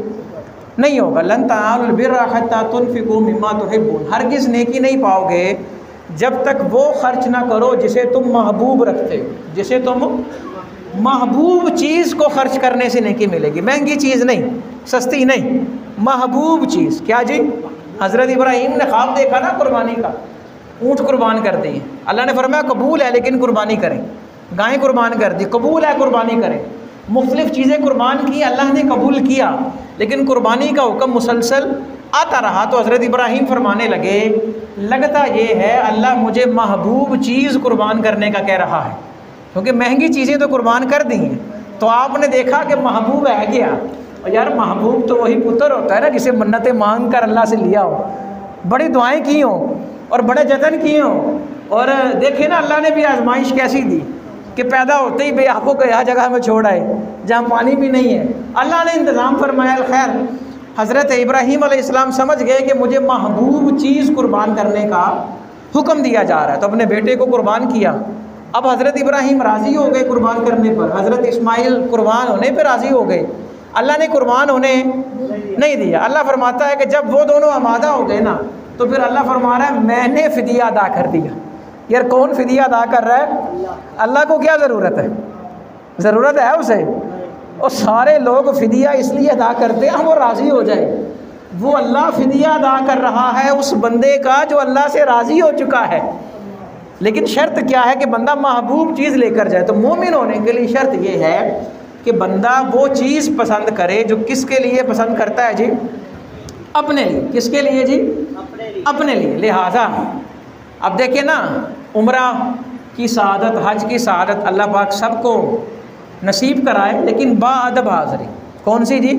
नहीं होगा। लन तनालुल बिर्रा हत्ता तुनफ़िक़ू मिम्मा तुहिब्बून। हरगिज़ नेकी नहीं पाओगे जब तक वो खर्च ना करो जिसे तुम महबूब रखते हो। जिसे तुम महबूब चीज़ को खर्च करने से नेकी मिलेगी, महंगी चीज़ नहीं, सस्ती नहीं, महबूब चीज़। क्या जी? हज़रत इब्राहीम ने ख्वाब देखा ना कुर्बानी का, ऊँट कुर्बान कर दिए। अल्लाह ने फरमाया कबूल है लेकिन कुर्बानी करें। गायें कुर्बान कर दी, कबूल है कुर्बानी करें। मुख्तलिफ़ चीज़ें कुर्बान की, अल्लाह ने कबूल किया, लेकिन कुर्बानी का हुक्म मुसलसल आता रहा। तो हज़रत इब्राहीम फरमाने लगे, लगता ये है अल्लाह मुझे महबूब चीज़ कुर्बान करने का कह रहा है, क्योंकि महंगी चीज़ें तो कुर्बान कर दी हैं। तो आपने देखा कि महबूब है क्या? और यार महबूब तो वही पुत्र होता है ना जिसे मन्नतें मांग कर अल्लाह से लिया हो, बड़ी दुआएँ की हों और बड़े जतन किए हों। और देखे ना अल्लाह ने भी आजमाइश कैसी दी कि पैदा होते ही बे आपको कई जगह में छोड़ आए जहाँ पानी भी नहीं है। अल्लाह ने इंतज़ाम फरमाया। खैर, हज़रत इब्राहीम अलैहिस्सलाम समझ गए कि मुझे महबूब चीज़ कुर्बान करने का हुक्म दिया जा रहा है, तो अपने बेटे को कुर्बान किया। अब हज़रत इब्राहीम राज़ी हो गए कुर्बान करने पर, हज़रत इस्माइल कुर्बान होने पर राज़ी हो गए। अल्लाह ने कुर्बान होने नहीं दिया। अल्लाह फरमाता है कि जब वो दोनों आमादा हो गए ना, तो फिर अल्लाह फरमा रहा है मैंने फ़िदिया अदा कर दिया। यार कौन फ़िदिया अदा कर रहा है? अल्लाह को क्या ज़रूरत है? ज़रूरत है उसे? और सारे लोग फ़िदिया इसलिए अदा करते हैं वो राज़ी हो जाए। वो अल्लाह फ़िदिया अदा कर रहा है उस बंदे का जो अल्लाह से राज़ी हो चुका है, लेकिन शर्त क्या है कि बंदा महबूब चीज़ लेकर जाए। तो मोमिन होने के लिए शर्त ये है कि बंदा वो चीज़ पसंद करे जो किसके लिए पसंद करता है जी? अपने लिए। किसके लिए जी? अपने लिए। लिहाजा अब देखिए ना, उम्रा की सआदत, हज की सआदत अल्लाह पाक सबको नसीब कराए, लेकिन बाअदब हाज़री। कौन सी जी?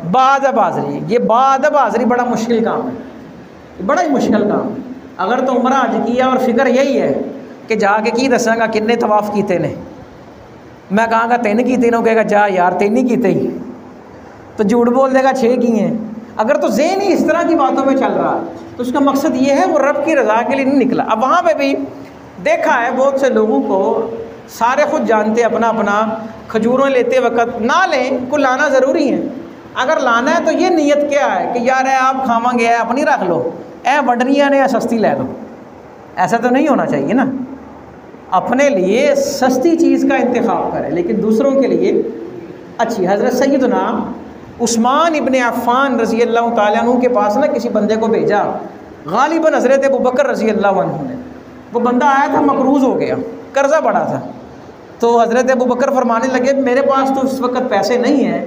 बाअदब हाज़री। ये बाअदब हाज़री बड़ा मुश्किल काम है, बड़ा ही मुश्किल काम है। अगर तो उम्रा हज किया और फिक्र यही है कि जाके की दसांगा किन्ने तवाफ़ कीते ने, मैं कहांगा 3 कीते ने, कहेगा जा यार 3 ही कीते ही, तो झूठ बोल देगा 6 किए हैं। अगर तो ज़हन ही इस तरह की बातों में चल रहा है तो उसका मकसद ये है वो रब की रज़ा के लिए नहीं निकला। अब वहाँ पे भी देखा है बहुत से लोगों को, सारे खुद जानते अपना अपना, खजूरों लेते वक्त ना लें, को लाना ज़रूरी है। अगर लाना है तो ये नीयत क्या है कि यार आप खावांगे है अपनी रख लो, वडनिया ने सस्ती ले लो, ऐसा तो नहीं होना चाहिए ना। अपने लिए सस्ती चीज़ का इंतखाब करें लेकिन दूसरों के लिए अच्छी। हज़रत सैयदना उस्मान इब्न अफ़्फ़ान रज़ी अल्लाह ताला अन्हु के पास ना किसी बंदे को भेजा, गालिबन हज़रत अबू बकर रज़ी अल्लाह अन्हु ने। वो बंदा आया था, मकरूज़ हो गया, कर्ज़ा बड़ा था। तो हज़रत अबू बकर फरमाने लगे मेरे पास तो इस वक्त पैसे नहीं हैं,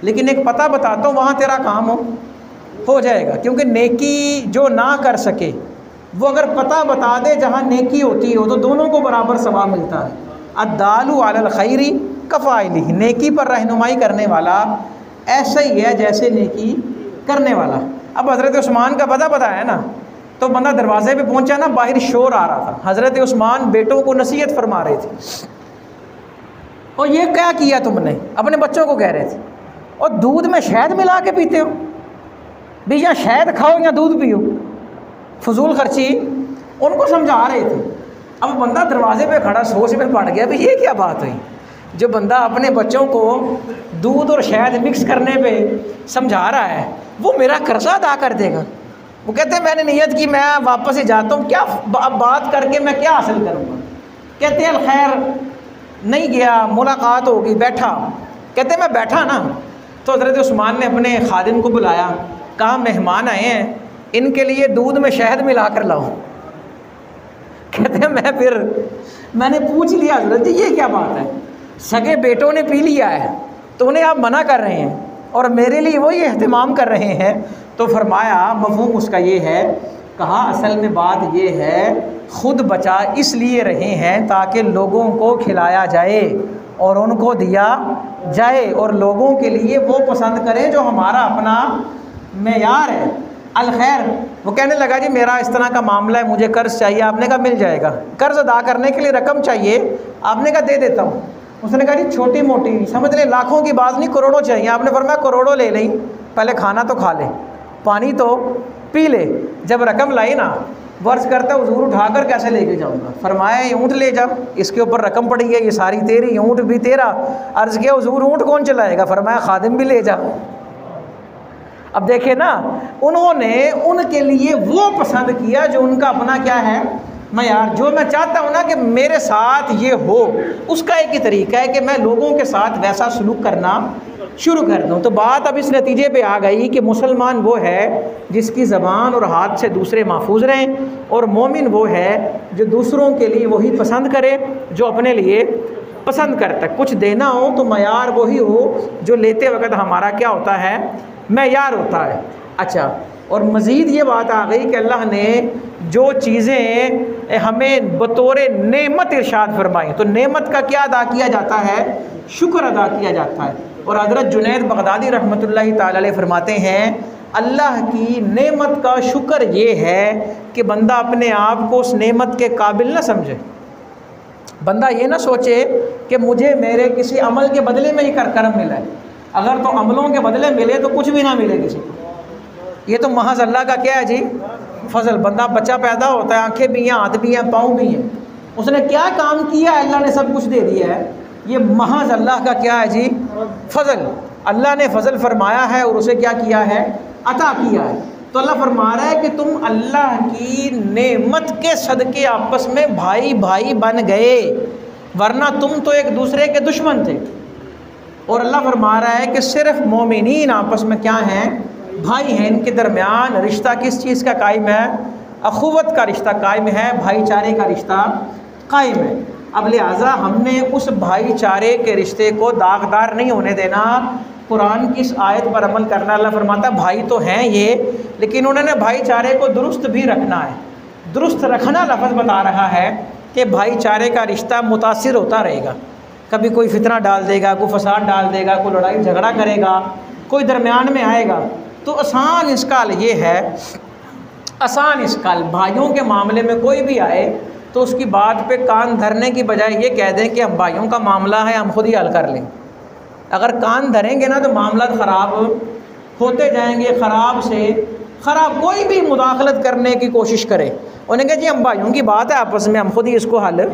लेकिन एक पता बताता हूँ, वहाँ तेरा काम हो जाएगा। क्योंकि नेकी जो ना कर सके वो अगर पता बता दे जहाँ नेकी होती हो तो दोनों को बराबर सवाब मिलता है। अद्दालु अलल खैरी कफ़ाइलिही, नेकी पर रहनुमाई करने वाला ऐसा ही है जैसे नेकी करने वाला। अब हज़रत उस्मान का पता बताया ना, तो बंदा दरवाजे पे पहुंचा ना, बाहर शोर आ रहा था। हज़रत उस्मान बेटों को नसीहत फरमा रहे थे, और ये क्या किया तुमने, अपने बच्चों को कह रहे थे, और दूध में शहद मिला के पीते हो, भी या शहद खाओ या दूध पियो, फजूल खर्ची उनको समझा रहे थे। अब बंदा दरवाजे पे खड़ा सोच में पड़ गया, भी ये क्या बात हुई, जो बंदा अपने बच्चों को दूध और शहद मिक्स करने पे समझा रहा है वो मेरा कर्जा अदा कर देगा। वो कहते हैं मैंने नियत की मैं वापस ही जाता हूँ, क्या अब बात करके मैं क्या हासिल करूँगा। कहते हैं खैर नहीं गया, मुलाकात होगी, बैठा। कहते मैं बैठा ना, तो हज़रत उस्मान ने अपने खादिम को बुलाया, कहा मेहमान आए हैं, इनके लिए दूध में शहद मिला कर लाओ। कहते हैं मैंने पूछ लिया हज़रत जी ये क्या बात है, सगे बेटों ने पी लिया है तो उन्हें आप मना कर रहे हैं और मेरे लिए वही एहतमाम कर रहे हैं। तो फरमाया मफ़हूम उसका ये है, कहा असल में बात ये है ख़ुद बचा इसलिए रहे हैं ताकि लोगों को खिलाया जाए और उनको दिया जाए, और लोगों के लिए वो पसंद करें जो हमारा अपना मेयार है। अल खैर, वो कहने लगा जी मेरा इस तरह का मामला है, मुझे कर्ज़ चाहिए। आपने कहा मिल जाएगा। कर्ज़ अदा करने के लिए रकम चाहिए, आपने कहा दे देता हूँ। उसने कहा जी छोटी मोटी समझ लें, लाखों की बात नहीं, करोड़ों चाहिए। आपने फरमाया करोड़ों ले लें, पहले खाना तो खा ले, पानी तो पी ले। जब रकम लाई ना, वर्ष करता हुजूर उठाकर कैसे लेके जाऊँगा। फरमाया ऊँट ले जा, इसके ऊपर रकम पड़ी है, ये सारी तेरी, ऊँट भी तेरा। अर्ज़ किया हुजूर ऊँट कौन चलाएगा। फरमाया खादिम भी ले जा। अब देखे ना, उन्होंने उनके लिए वो पसंद किया जो उनका अपना क्या है मैं यार, जो मैं चाहता हूँ ना कि मेरे साथ ये हो, उसका एक ही तरीका है कि मैं लोगों के साथ वैसा सलूक करना शुरू कर दूँ। तो बात अब इस नतीजे पे आ गई कि मुसलमान वो है जिसकी ज़बान और हाथ से दूसरे महफूज रहें, और मोमिन वो है जो दूसरों के लिए वही पसंद करे जो अपने लिए पसंद करता है। कुछ देना हो तो मयार वही हो जो लेते वक्त हमारा क्या होता है, मयार होता है। अच्छा, और मज़ीद ये बात आ गई कि अल्लाह ने जो चीज़ें हमें बतौर नेमत इरशाद फरमाई, तो नेमत का क्या अदा किया जाता है, शुक्र अदा किया जाता है। और हज़रत जुनैद बगदादी रहमतुल्लाहि ताला अलैह फरमाते हैं अल्लाह की नेमत का शुक्र ये है कि बंदा अपने आप को उस नेमत के काबिल ना समझे। बंदा ये ना सोचे कि मुझे मेरे किसी अमल के बदले में ही करम मिला है। अगर तो अमलों के बदले मिले तो कुछ भी ना मिले किसी को। ये तो महज अल्लाह का क्या है जी, फजल। बंदा बच्चा पैदा होता है, आंखें भी हैं, हाथ भी हैं, पाँव भी हैं, उसने क्या काम किया, अल्लाह ने सब कुछ दे दिया है। ये महज अल्लाह का क्या है जी, फजल। अल्लाह ने फजल फरमाया है और उसे क्या किया है, अता किया है। तो अल्लाह फरमा रहा है कि तुम अल्लाह की नेमत के सदके आपस में भाई भाई बन गए, वरना तुम तो एक दूसरे के दुश्मन थे। और अल्लाह फरमा रहा है कि सिर्फ मोमिनीन आपस में क्या हैं, भाई हैं। इनके दरमियान रिश्ता किस चीज़ का कायम है, अखुवत का रिश्ता कायम है, भाईचारे का रिश्ता कायम है। अब लिहाजा हमने उस भाईचारे के रिश्ते को दागदार नहीं होने देना। कुरान की इस आयत पर अमल करना। अल्लाह फरमाता भाई तो हैं ये, लेकिन उन्होंने भाईचारे को दुरुस्त भी रखना है। दुरुस्त रखना लफ्ज़ बता रहा है कि भाईचारे का रिश्ता मुतासिर होता रहेगा। कभी कोई फितना डाल देगा, कोई फसाद डाल देगा, कोई लड़ाई झगड़ा करेगा, कोई दरमियान में आएगा। तो आसान इसकाल ये है, आसान इसकाल भाइयों के मामले में कोई भी आए तो उसकी बात पे कान धरने की बजाय ये कह दें कि हम भाइयों का मामला है, हम खुद ही हल कर लें। अगर कान धरेंगे ना तो मामला ख़राब होते जाएंगे, ख़राब से ख़राब। कोई भी मुदाखलत करने की कोशिश करे, उन्हें कहे जी हम भाइयों की बात है, आपस में हम खुद ही इसको हल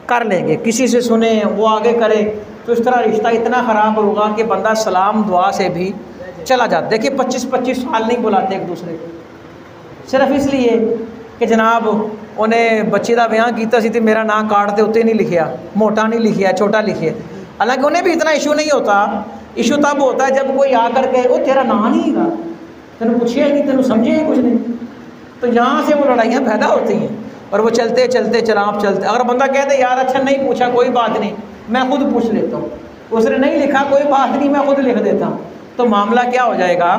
कर लेंगे। किसी से सुने वो आगे करे तो इस तरह रिश्ता इतना ख़राब होगा कि बंदा सलाम दुआ से भी चला जाता। देखिए 25-25 साल नहीं बुलाते एक दूसरे को, सिर्फ इसलिए कि जनाब उन्हें बच्चे का ब्याह किया सी, मेरा नाम कार्ड के उत्ते नहीं लिखिया, मोटा नहीं लिखिया, छोटा लिखिया। हालांकि उन्हें भी इतना इशू नहीं होता इशू तब होता है जब कोई आकर के वो तेरा नाम नहीं है, तेन पूछे ही नहीं, तेन समझे ही कुछ नहीं, तो यहाँ से वो लड़ाइयाँ पैदा होती हैं। और वो चलते चलते चलाप चलते, अगर बंदा कहते यार अच्छा नहीं पूछा कोई बात नहीं मैं खुद पूछ लेता हूँ, उसने नहीं लिखा कोई बात नहीं मैं खुद लिख देता हूँ, तो मामला क्या हो जाएगा,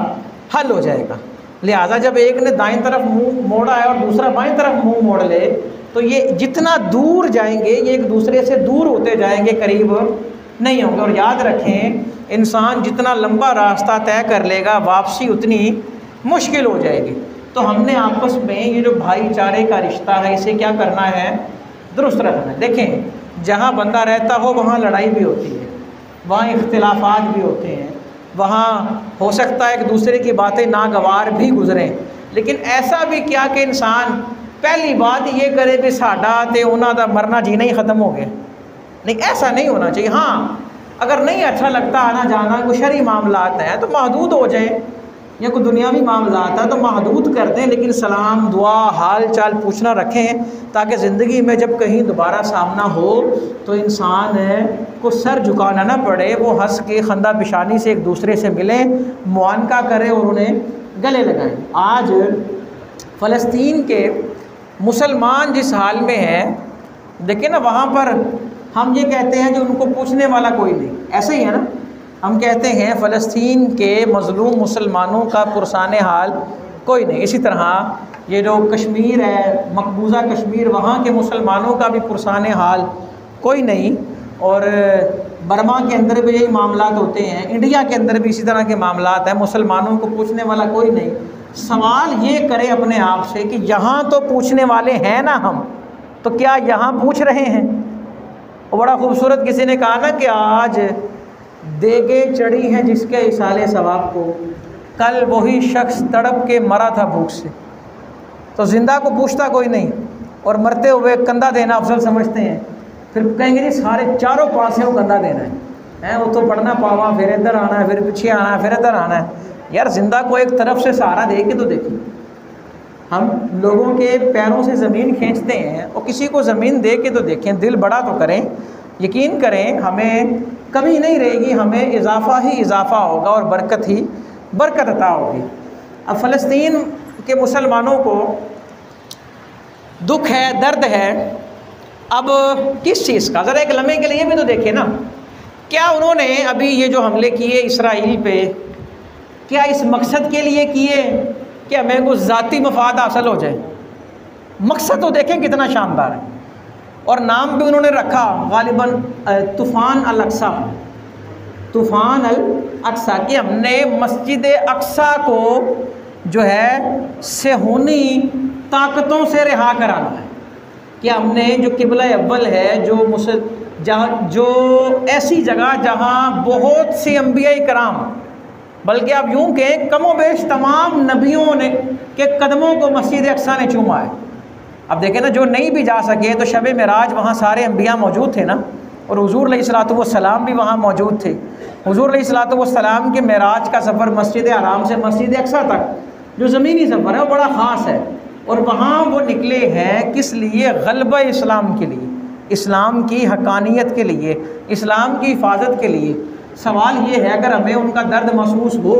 हल हो जाएगा। लिहाजा जब एक ने दाईं तरफ मुंह मोड़ा है और दूसरा बाईं तरफ मुंह मोड़ ले, तो ये जितना दूर जाएंगे ये एक दूसरे से दूर होते जाएंगे, करीब नहीं होंगे। और याद रखें, इंसान जितना लंबा रास्ता तय कर लेगा वापसी उतनी मुश्किल हो जाएगी। तो हमने आपस में ये जो भाईचारे का रिश्ता है इसे क्या करना है, दुरुस्त रखना है। देखें, जहाँ बंदा रहता हो वहाँ लड़ाई भी होती है, वहाँ इख्तिलाफात भी होते हैं, वहाँ हो सकता है एक दूसरे की बातें नागवार भी गुजरें, लेकिन ऐसा भी क्या कि इंसान पहली बात ये करे कि साडा ते उन्हां दा मरना जीना ही ख़त्म हो गया। नहीं, ऐसा नहीं होना चाहिए। हाँ, अगर नहीं अच्छा लगता आना जाना, कोई शरई मामलात हैं तो महदूद हो जाए, या कोई दुनियावी मामलात है तो महदूद कर दें, लेकिन सलाम दुआ हाल चाल पूछना रखें, ताकि ज़िंदगी में जब कहीं दोबारा सामना हो तो इंसान को सर झुकाना ना पड़े, वो हंस के खंदा पेशानी से एक दूसरे से मिलें, मुआनका करें और उन्हें गले लगाएं। आज फ़लस्तीन के मुसलमान जिस हाल में हैं, देखिए ना, वहाँ पर हम ये कहते हैं कि उनको पूछने वाला कोई नहीं, ऐसे ही है ना। हम कहते हैं फ़लस्तीन के मज़लूम मुसलमानों का पुरसान हाल कोई नहीं। इसी तरह ये जो कश्मीर है, मकबूजा कश्मीर, वहाँ के मुसलमानों का भी पुरसान हाल कोई नहीं। और बर्मा के अंदर भी यही मामलात होते हैं, इंडिया के अंदर भी इसी तरह के मामलात हैं, मुसलमानों को पूछने वाला कोई नहीं। सवाल ये करें अपने आप से कि यहाँ तो पूछने वाले हैं ना हम, तो क्या यहाँ पूछ रहे हैं? और बड़ा खूबसूरत किसी ने कहा ना कि आज देगे चढ़ी हैं जिसके इसाले सवाब को, कल वही शख्स तड़प के मरा था भूख से। तो ज़िंदा को पूछता कोई नहीं और मरते हुए कंधा देना अफजल समझते हैं। फिर कहेंगे जी सारे चारों पासे वो कंधा देना है, वो तो पढ़ना पावा, फिर इधर आना है, फिर पीछे आना है, फिर इधर आना है। यार ज़िंदा को एक तरफ से सहारा दे के तो देखिए। हम लोगों के पैरों से ज़मीन खींचते हैं और किसी को ज़मीन दे के तो देखें, दिल बड़ा तो करें। यकीन करें हमें कमी नहीं रहेगी, हमें इजाफ़ा ही इजाफ़ा होगा और बरकत ही बरकत अता होगी। अब फ़लस्तीन के मुसलमानों को दुख है, दर्द है। अब किस चीज़ का, ज़रा एक लम्हे के लिए भी तो देखें ना, क्या उन्होंने अभी ये जो हमले किए इसराइल पे, क्या इस मकसद के लिए किए कि हमें कुछ ज़ाती मफाद हासिल हो जाए? मकसद तो देखें कितना शानदार है। और नाम भी उन्होंने रखा गालिबन तूफ़ान अल अक्सा, तूफ़ान अल अक्सा, कि हमने मस्जिद अक्सा को जो है सेहूनी ताकतों से रिहा कराना है। कि हमने जो किबला अव्वल है, जो ऐसी जगह जहाँ बहुत से अंबिया कराम, बल्कि आप यूँ कहें कमोबेश तमाम नबियों ने के कदमों को मस्जिद अक्सा ने चूमा है। अब देखें ना, जो नहीं भी जा सके तो शब मेराज वहाँ सारे अंबिया मौजूद थे ना, और हुज़ूर अलैहिस्सलाम भी वहाँ मौजूद थे। हुज़ूर अलैहिस्सलाम के मेराज का सफ़र मस्जिद हराम से मस्जिद अक्सा तक जो ज़मीनी सफ़र है वो बड़ा ख़ास है। और वहाँ वो निकले हैं किस लिए? ग़लबा इस्लाम के लिए, इस्लाम की हक़ानियत के लिए, इस्लाम की हिफाजत के लिए। सवाल ये है, अगर हमें उनका दर्द महसूस हो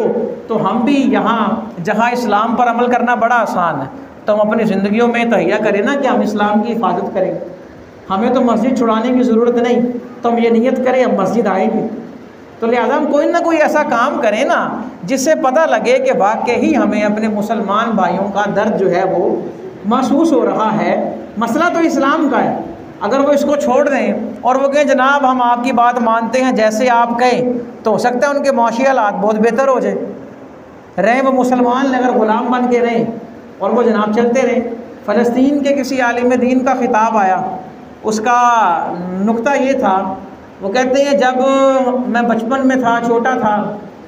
तो हम भी यहाँ जहाँ इस्लाम पर अमल करना बड़ा आसान है, तो हम अपनी ज़िंदगियों में तहैया करें ना कि हम इस्लाम की हिफाजत करेंगे। हमें तो मस्जिद छुड़ाने की ज़रूरत नहीं, तो हम ये नियत करें हम मस्जिद आएंगे। तो लिहाजा हम कोई ना कोई ऐसा काम करें ना जिससे पता लगे कि वाकई हमें अपने मुसलमान भाइयों का दर्द जो है वो महसूस हो रहा है। मसला तो इस्लाम का है। अगर वो इसको छोड़ दें और वो कहें जनाब हम आपकी बात मानते हैं जैसे आप कहें, तो हो सकता है उनके माशी हालात बहुत बेहतर हो जाए। रहें वो मुसलमान अगर ग़ुलाम बन के रहें और वो जनाब चलते रहें। फ़लस्तीन के किसी आलिम दीन का ख़िताब आया, उसका नुक्ता ये था, वो कहते हैं जब मैं बचपन में था, छोटा था,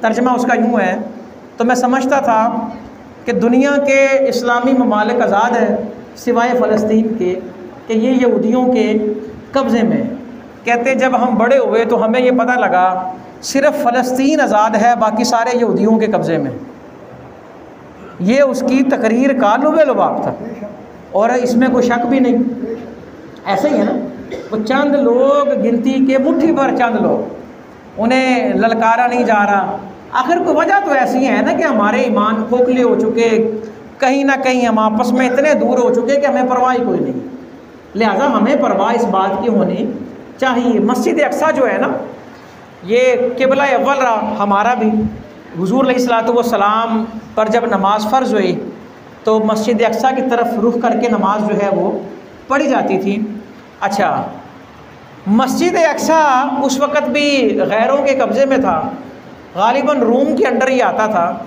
तर्जमा उसका यूँ है, तो मैं समझता था कि दुनिया के इस्लामी ममालिक आज़ाद है सिवाय फ़लस्तीन के, कि ये यहूदियों के कब्ज़े में। कहते जब हम बड़े हुए तो हमें ये पता लगा सिर्फ़ फ़लस्तीन आज़ाद है, बाकी सारे यहूदियों के कब्ज़े में। ये उसकी तकरीर का लुबे लुबाब था और इसमें कोई शक भी नहीं। ऐसे ही है ना, वो चंद लोग गिनती के मुट्ठी भर चंद लोग, उन्हें ललकारा नहीं जा रहा। आखिर कोई वजह तो ऐसी है ना कि हमारे ईमान खोखले हो चुके, कहीं ना कहीं हम आपस में इतने दूर हो चुके कि हमें परवाह ही कोई नहीं। लिहाजा हमें परवाह इस बात की होनी चाहिए। मस्जिद अक्सा जो है ना, ये क़िबला अव्वल रहा हमारा भी। हुज़ूर अलैहिस्सलातु वस्सलाम पर जब नमाज फ़र्ज़ हुई तो मस्जिद अक्सा की तरफ रुख करके नमाज जो है वो पढ़ी जाती थी। अच्छा, मस्जिद अक्सा उस वक़्त भी गैरों के कब्ज़े में था, गालिबन रूम के अंडर ही आता था।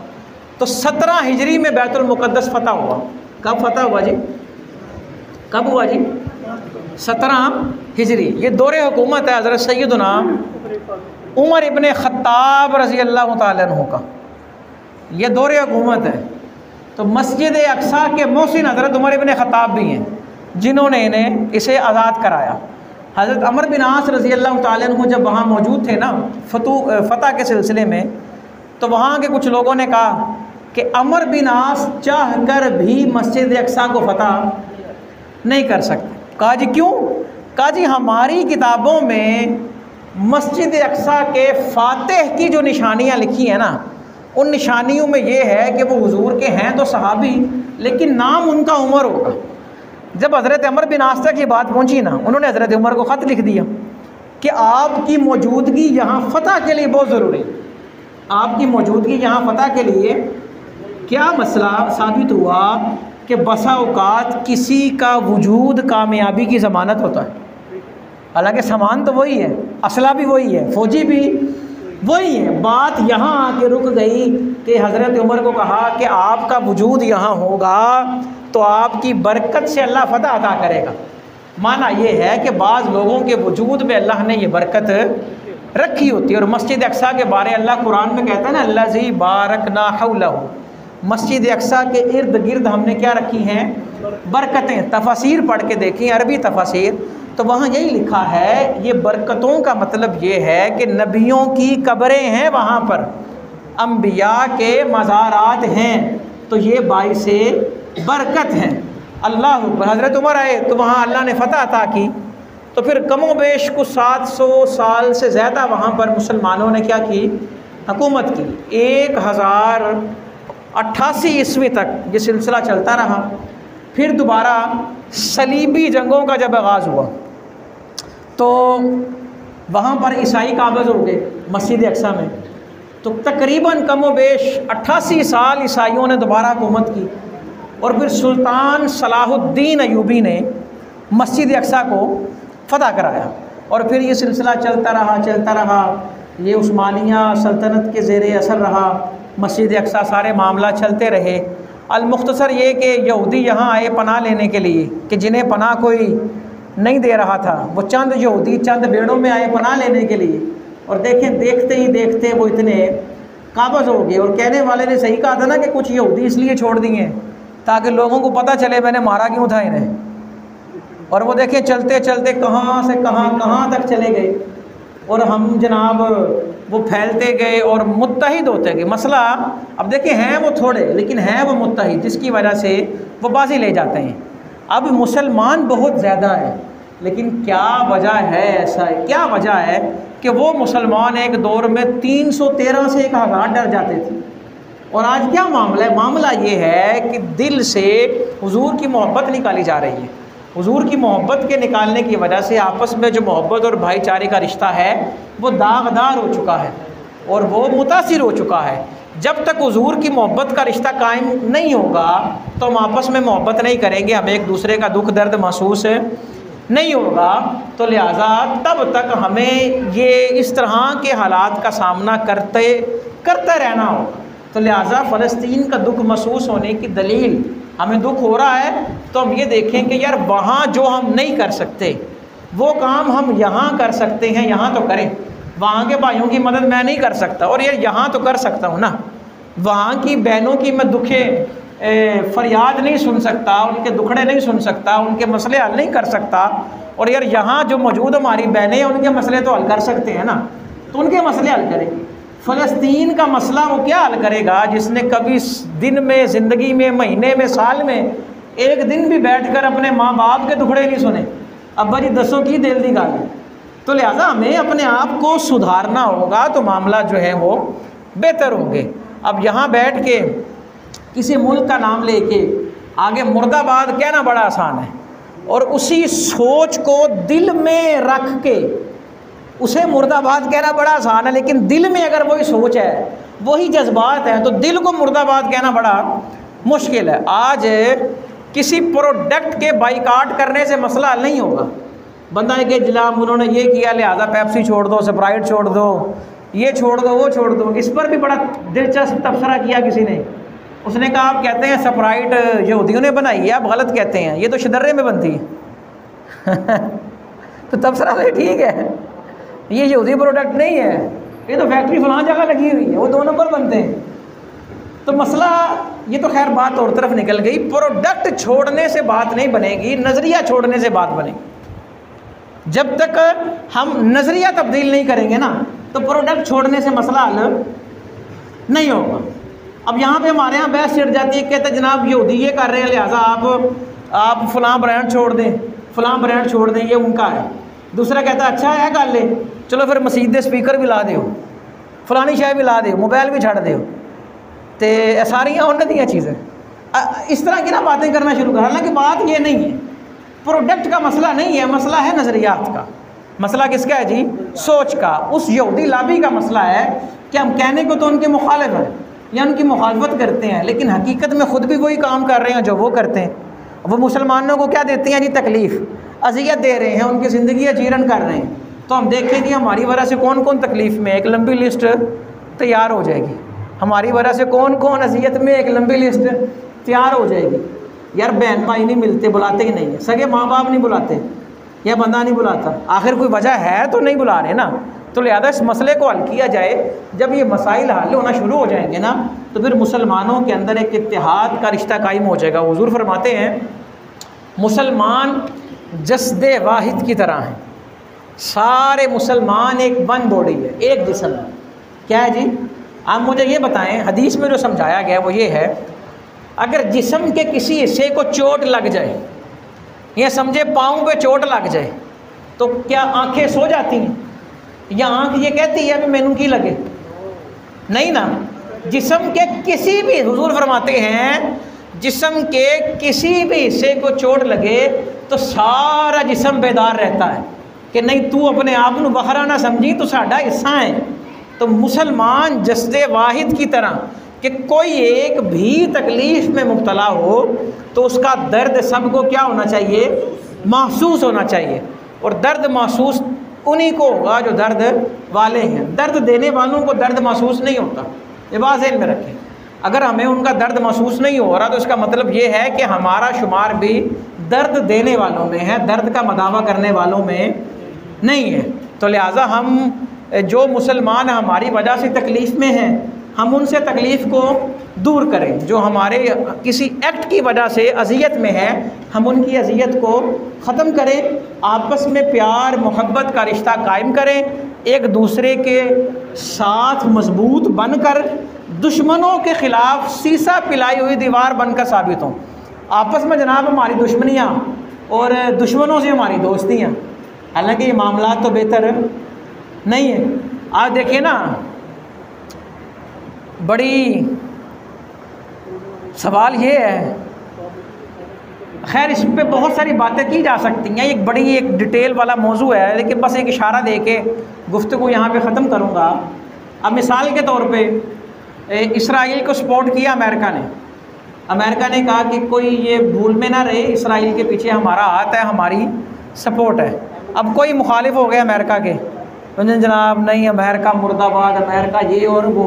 तो 17 हिजरी में बैतुल मुक़द्दस फ़तह हुआ। कब फ़तह हुआ जी? कब हुआ जी? 17 हिजरी। ये दौरे हुकूमत है हज़रत सैयदना उमर इब्ने ख़त्ताब रज़ी अल्लाह तआला अन्हु का, ये दौरे हुकूमत है। तो मस्जिद अक्सा के मोहसिन हज़रत उमर इब्ने ख़त्ताब भी हैं, जिन्होंने इन्हें इसे आज़ाद कराया। हज़रत अमर बिन आस रज़ी अल्लाह तआला अन्हु जब वहाँ मौजूद थे ना फ़तह के सिलसिले में, तो वहाँ के कुछ लोगों ने कहा कि अमर बिन आस चाह कर भी मस्जिद अक्सा को फ़तह नहीं कर सकते। कहा जी क्यों? कहा जी हमारी किताबों में मस्जिद अक्सा के फ़ातिह की जो निशानियाँ लिखी हैं ना, उन निशानियों में ये है कि वो हुजूर के हैं तो सहाबी, लेकिन नाम उनका उमर होगा। जब हज़रत अमर बिन आस तक ये बात पहुँची ना, उन्होंने हज़रत उमर को ख़त लिख दिया कि आपकी मौजूदगी यहाँ फ़तह के लिए बहुत ज़रूरी है। आपकी मौजूदगी यहाँ फ़तह के लिए क्या मसला साबित हुआ कि बसा औकात किसी का वजूद कामयाबी की ज़मानत होता है। हालांकि सामान तो वही है, असला भी वही है, फ़ौजी भी वही है। बात यहाँ आके रुक गई कि हज़रत उमर को कहा कि आपका वजूद यहाँ होगा तो आपकी बरकत से अल्लाह फ़तह अता करेगा। माना ये है कि बाज़ लोगों के वजूद में अल्लाह ने ये बरकत रखी होती है। और मस्जिद अक्सा के बारे अल्लाह कुरान में कहता है ना, अल्लाज़ी बारकना हौलहू, मस्जिद अक्सा के इर्द गिर्द हमने क्या रखी हैं? बरकतें। तफसीर पढ़ के देखें, अरबी तफसीर, तो वहाँ यही लिखा है, ये बरकतों का मतलब ये है कि नबियों की कब्रें हैं वहाँ पर, अम्बिया के मज़ारात हैं, तो ये बाइसे बरकत हैं। अल्लाह हज़रत उमर आए तो वहाँ अल्लाह ने फ़तह अता की। तो फिर कमो बेश कुछ 700 साल से ज़्यादा वहाँ पर मुसलमानों ने क्या की? हुकूमत की। 1088 ईस्वी तक ये सिलसिला चलता रहा। फिर दोबारा सलीबी जंगों का जब आगाज़ हुआ तो वहाँ पर ईसाई काबिज़ हो गए मस्जिद अक्सा में। तो तकरीबन कमो बेश 88 साल ईसाइयों ने दोबारा हुकूमत की। और फिर सुल्तान सलाहुद्दीन अयूबी ने मस्जिद अक्सा को फ़तह कराया। और फिर ये सिलसिला चलता रहा। ये उस्मानिया सल्तनत के ज़ेरे असर रहा, मस्जिद अक्सा, सारे मामला चलते रहे। अल-मुख्तसर ये कि यहूदी यहाँ आए पनाह लेने के लिए, कि जिन्हें पनाह कोई नहीं दे रहा था, वो चंद यहूदी चंद बेड़ों में आए पनाह लेने के लिए। और देखें, देखते ही देखते वो इतने काबिज़ हो गए। और कहने वाले ने सही कहा था ना कि कुछ यहूदी इसलिए छोड़ दिए ताकि लोगों को पता चले मैंने मारा क्यों था इन्हें। और वो देखें चलते चलते कहाँ से कहाँ तक चले गए। और हम जनाब वो फैलते गए और मुत्तहिद होते गए। मसला अब देखें, हैं वो थोड़े लेकिन हैं वो मुत्तहिद, जिसकी वजह से वो बाजी ले जाते हैं। अब मुसलमान बहुत ज़्यादा है, लेकिन क्या वजह है? ऐसा है, क्या वजह है कि वो मुसलमान एक दौर में 313 से 1000 डर जाते थे। और आज क्या मामला है? मामला ये है कि दिल से हुजूर की मोहब्बत निकाली जा रही है। हुजूर की मोहब्बत के निकालने की वजह से आपस में जो मोहब्बत और भाईचारे का रिश्ता है वो दागदार हो चुका है और वो मुतासिर हो चुका है। जब तक हुजूर की मोहब्बत का रिश्ता कायम नहीं होगा तो हम आपस में मोहब्बत नहीं करेंगे, हमें एक दूसरे का दुख दर्द महसूस नहीं होगा। तो लिहाजा तब तक हमें ये इस तरह के हालात का सामना करते रहना होगा। तो लिहाजा फ़लस्तीन का दुख महसूस होने की दलील, हमें दुख हो रहा है तो हम ये देखें कि यार वहाँ जो हम नहीं कर सकते वो काम हम यहाँ कर सकते हैं, यहाँ तो करें। वहाँ के भाइयों की मदद मैं नहीं कर सकता और यार यहाँ तो कर सकता हूँ ना। वहाँ की बहनों की मैं दुखे फरियाद नहीं सुन सकता, उनके दुखड़े नहीं सुन सकता, उनके मसले हल नहीं कर सकता। और यार यहाँ जो मौजूद हमारी बहनें हैं उनके मसले तो हल कर सकते हैं ना, तो उनके मसले हल करें। फ़लस्तीन का मसला वो क्या हल करेगा जिसने कभी दिन में, ज़िंदगी में, महीने में, साल में एक दिन भी बैठकर अपने माँ बाप के दुखड़े नहीं सुने? अब्बा जी दसों की दिल दी गल तो लिहाजा हमें अपने आप को सुधारना होगा, तो मामला जो है वो बेहतर होंगे। अब यहाँ बैठ के किसी मुल्क का नाम लेके आगे मुर्दाबाद कहना बड़ा आसान है, और उसी सोच को दिल में रख के उसे मुर्दाबाद कहना बड़ा आसान है, लेकिन दिल में अगर वही सोच है, वही जज्बात हैं, तो दिल को मुर्दाबाद कहना बड़ा मुश्किल है। आज किसी प्रोडक्ट के बाइकाट करने से मसला हल नहीं होगा। बंदा है कि जनाब उन्होंने ये किया लिहाजा पेप्सी छोड़ दो, स्प्राइट छोड़ दो, ये छोड़ दो, वो छोड़ दो। इस पर भी बड़ा दिलचस्प तबसरा किया किसी ने। उसने कहा आप कहते हैं स्प्राइट यहूदियों ने बनाई है, आप गलत कहते हैं, ये तो शदर्रे में बनती है। तो तबसरा तो ठीक है, ये यहूदी प्रोडक्ट नहीं है, ये तो फैक्ट्री फलां जगह लगी हुई है, वो 2 नंबर बनते हैं। तो मसला ये तो खैर बात और तरफ निकल गई। प्रोडक्ट छोड़ने से बात नहीं बनेगी, नज़रिया छोड़ने से बात बनेगी। जब तक हम नज़रिया तब्दील नहीं करेंगे ना, तो प्रोडक्ट छोड़ने से मसला हल नहीं होगा। अब यहाँ पे हमारे यहाँ बहस छिड़ जाती है, कहते जनाब यहूदी ये कर रहे हैं लिहाजा आप फ़लाँ ब्रांड छोड़ दें, फ़लाँ ब्रांड छोड़ दें, ये उनका है। दूसरा कहता है अच्छा है गल ले, चलो फिर मसीत दे स्पीकर भी ला दो, फलानी शाय भी ला दो, मोबाइल भी छड़ दो, तो सारियाँ उन्होंने दियाँ चीज़ें। इस तरह की ना बातें करना शुरू कर। हालांकि बात ये नहीं है, प्रोडक्ट का मसला नहीं है, मसला है नज़रियात का। मसला किसका है जी? सोच का। उस यहूदी लाबी का मसला है कि हम कहने को तो उनके मुखालिफ हैं या उनकी मुखालफत करते हैं, लेकिन हकीकत में ख़ुद भी वही काम कर रहे हैं जो वो करते हैं। वो मुसलमानों को क्या देते हैं जी? तकलीफ़, अजियत दे रहे हैं, उनकी ज़िंदगी जीरन कर रहे हैं। तो हम देखें जी हमारी वजह से कौन कौन तकलीफ़ में, एक लंबी लिस्ट तैयार हो जाएगी। हमारी वजह से कौन कौन अजियत में, एक लंबी लिस्ट तैयार हो जाएगी। यार बहन भाई नहीं मिलते, बुलाते ही नहीं है, सगे माँ बाप नहीं बुलाते, या बंदा नहीं बुलाता, आखिर कोई वजह है तो नहीं बुला रहे ना। तो लिहाजा इस मसले को हल किया जाए। जब ये मसाइल हल होना शुरू हो जाएंगे ना, तो फिर मुसलमानों के अंदर एक इत्तेहाद का रिश्ता कायम हो जाएगा। हुजूर फरमाते हैं मुसलमान जस्दे वाहिद की तरह हैं, सारे मुसलमान एक वन बॉडी है, एक जिस्म है। क्या है जी? आप मुझे ये बताएं, हदीस में जो समझाया गया वो ये है, अगर जिस्म के किसी हिस्से को चोट लग जाए, या समझे पाँव पे चोट लग जाए, तो क्या आंखें सो जाती हैं? या आंख ये कहती है कि मैनू की लगे? नहीं ना। जिस्म के किसी भी, हुजूर फरमाते हैं जिस्म के किसी भी हिस्से को चोट लगे तो सारा जिस्म बेदार रहता है कि नहीं तू अपने आप को बखरा ना समझी, तो साडा हिस्सा है। तो मुसलमान जस्दे वाहिद की तरह कि कोई एक भी तकलीफ़ में मुब्तला हो तो उसका दर्द सबको क्या होना चाहिए? महसूस होना चाहिए। और दर्द महसूस उन्हीं को होगा जो दर्द वाले हैं। दर्द देने वालों को दर्द महसूस नहीं होता, ये बात ज़हन में रखें। अगर हमें उनका दर्द महसूस नहीं हो रहा तो इसका मतलब ये है कि हमारा शुमार भी दर्द देने वालों में है, दर्द का मदावा करने वालों में नहीं है। तो लिहाजा हम जो मुसलमान हमारी वजह से तकलीफ़ में हैं, हम उनसे तकलीफ़ को दूर करें। जो हमारे किसी एक्ट की वजह से अज़ियत में है, हम उनकी अज़ियत को ख़त्म करें, आपस में प्यार मोहब्बत का रिश्ता कायम करें, एक दूसरे के साथ मजबूत बनकर दुश्मनों के ख़िलाफ़ शीशा पिलाई हुई दीवार बनकर साबित हों। आपस में जनाब हमारी दुश्मनियाँ और दुश्मनों से हमारी दोस्तियाँ, हालांकि ये मामला तो बेहतर नहीं है। आज देखिए ना, बड़ी सवाल ये है, खैर इस पे बहुत सारी बातें की जा सकती हैं, एक बड़ी एक डिटेल वाला मौजू है, लेकिन बस एक इशारा दे के गुफ्तगू यहाँ पे ख़त्म करूँगा। अब मिसाल के तौर पे इसराइल को सपोर्ट किया अमेरिका ने। अमेरिका ने कहा कि कोई ये भूल में ना रहे, इसराइल के पीछे हमारा हाथ है, हमारी सपोर्ट है। अब कोई मुखालिफ हो गया अमेरिका के, तो जनाब नहीं अमेरिका मुर्दाबाद, अमेरिका ये और वो।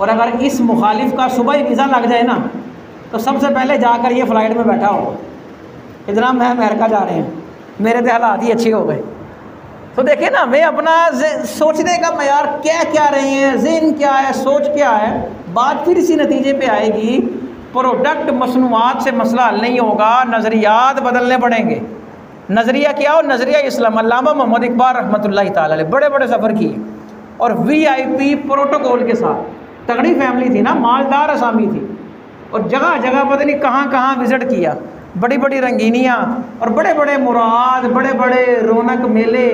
और अगर इस मुखालिफ का सुबह ही वीज़ा लग जाए ना, तो सबसे पहले जाकर ये फ़्लाइट में बैठा हो कि जनाब मैं अमेरिका जा रहे हैं, मेरे तो हालात ही अच्छे हो गए। तो देखें ना, मैं अपना सोचने का मयार क्या क्या रहे हैं, ज़हन क्या है, सोच क्या है, बात फिर इसी नतीजे पे आएगी। प्रोडक्ट मसनूआत से मसला हल नहीं होगा, नज़रियात बदलने पड़ेंगे। नज़रिया क्या हो? नज़रिया इस्लाम। अल्लामा मोहम्मद इकबाल रहमतुल्लाहि ताला अलैह बड़े बड़े सफ़र किए और VIP प्रोटोकॉल के साथ, तगड़ी फैमिली थी ना, मालदार असामी थी, और जगह जगह पता नहीं कहाँ कहाँ विज़िट किया, बड़ी बड़ी रंगीनियाँ और बड़े बड़े मुराद, बड़े बड़े रौनक मेले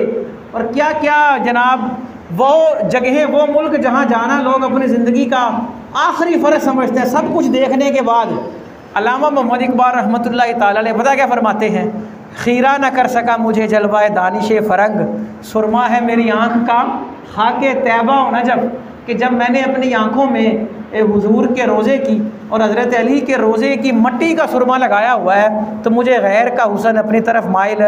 और क्या क्या जनाब वो जगहें, वो मुल्क जहाँ जाना लोग अपनी ज़िंदगी का आखिरी फ़र्ज़ समझते हैं। सब कुछ देखने के बाद अल्लामा मोहम्मद इकबाल रहमतुल्लाह ताला अलैह पता क्या फरमाते हैं, खीरा न कर सका मुझे जलवाए दानिश फ़रंग, सुरमा है मेरी आँख का खाके तैबा व नजब, कि जब मैंने अपनी आँखों में हुजूर के रोज़े की और हज़रत अली के रोज़े की मट्टी का सुरमा लगाया हुआ है तो मुझे गैर का हुस्न अपनी तरफ माइल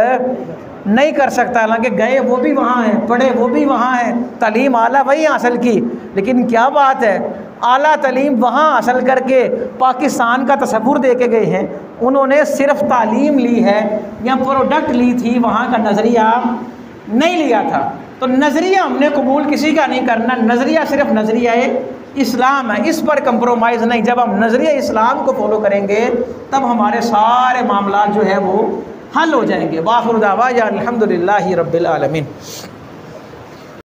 नहीं कर सकता। हालांकि गए वो भी वहाँ हैं, पढ़े वो भी वहाँ हैं, तालीम आला वही हासिल की, लेकिन क्या बात है, आला तालीम वहाँ हासिल करके पाकिस्तान का तसव्वुर दे के गए हैं। उन्होंने सिर्फ तालीम ली है या प्रोडक्ट ली थी, वहाँ का नज़रिया नहीं लिया था। तो नज़रिया हमने कबूल किसी का नहीं करना, नज़रिया सिर्फ नज़रिया इस्लाम है, इस पर कंप्रोमाइज़ नहीं। जब हम नज़रिया इस्लाम को फॉलो करेंगे तब हमारे सारे मामला जो है वो हल हो जाएंगे। वाखिर दावा या अल्हम्दुलिल्लाहि रब्बिल आलमीन।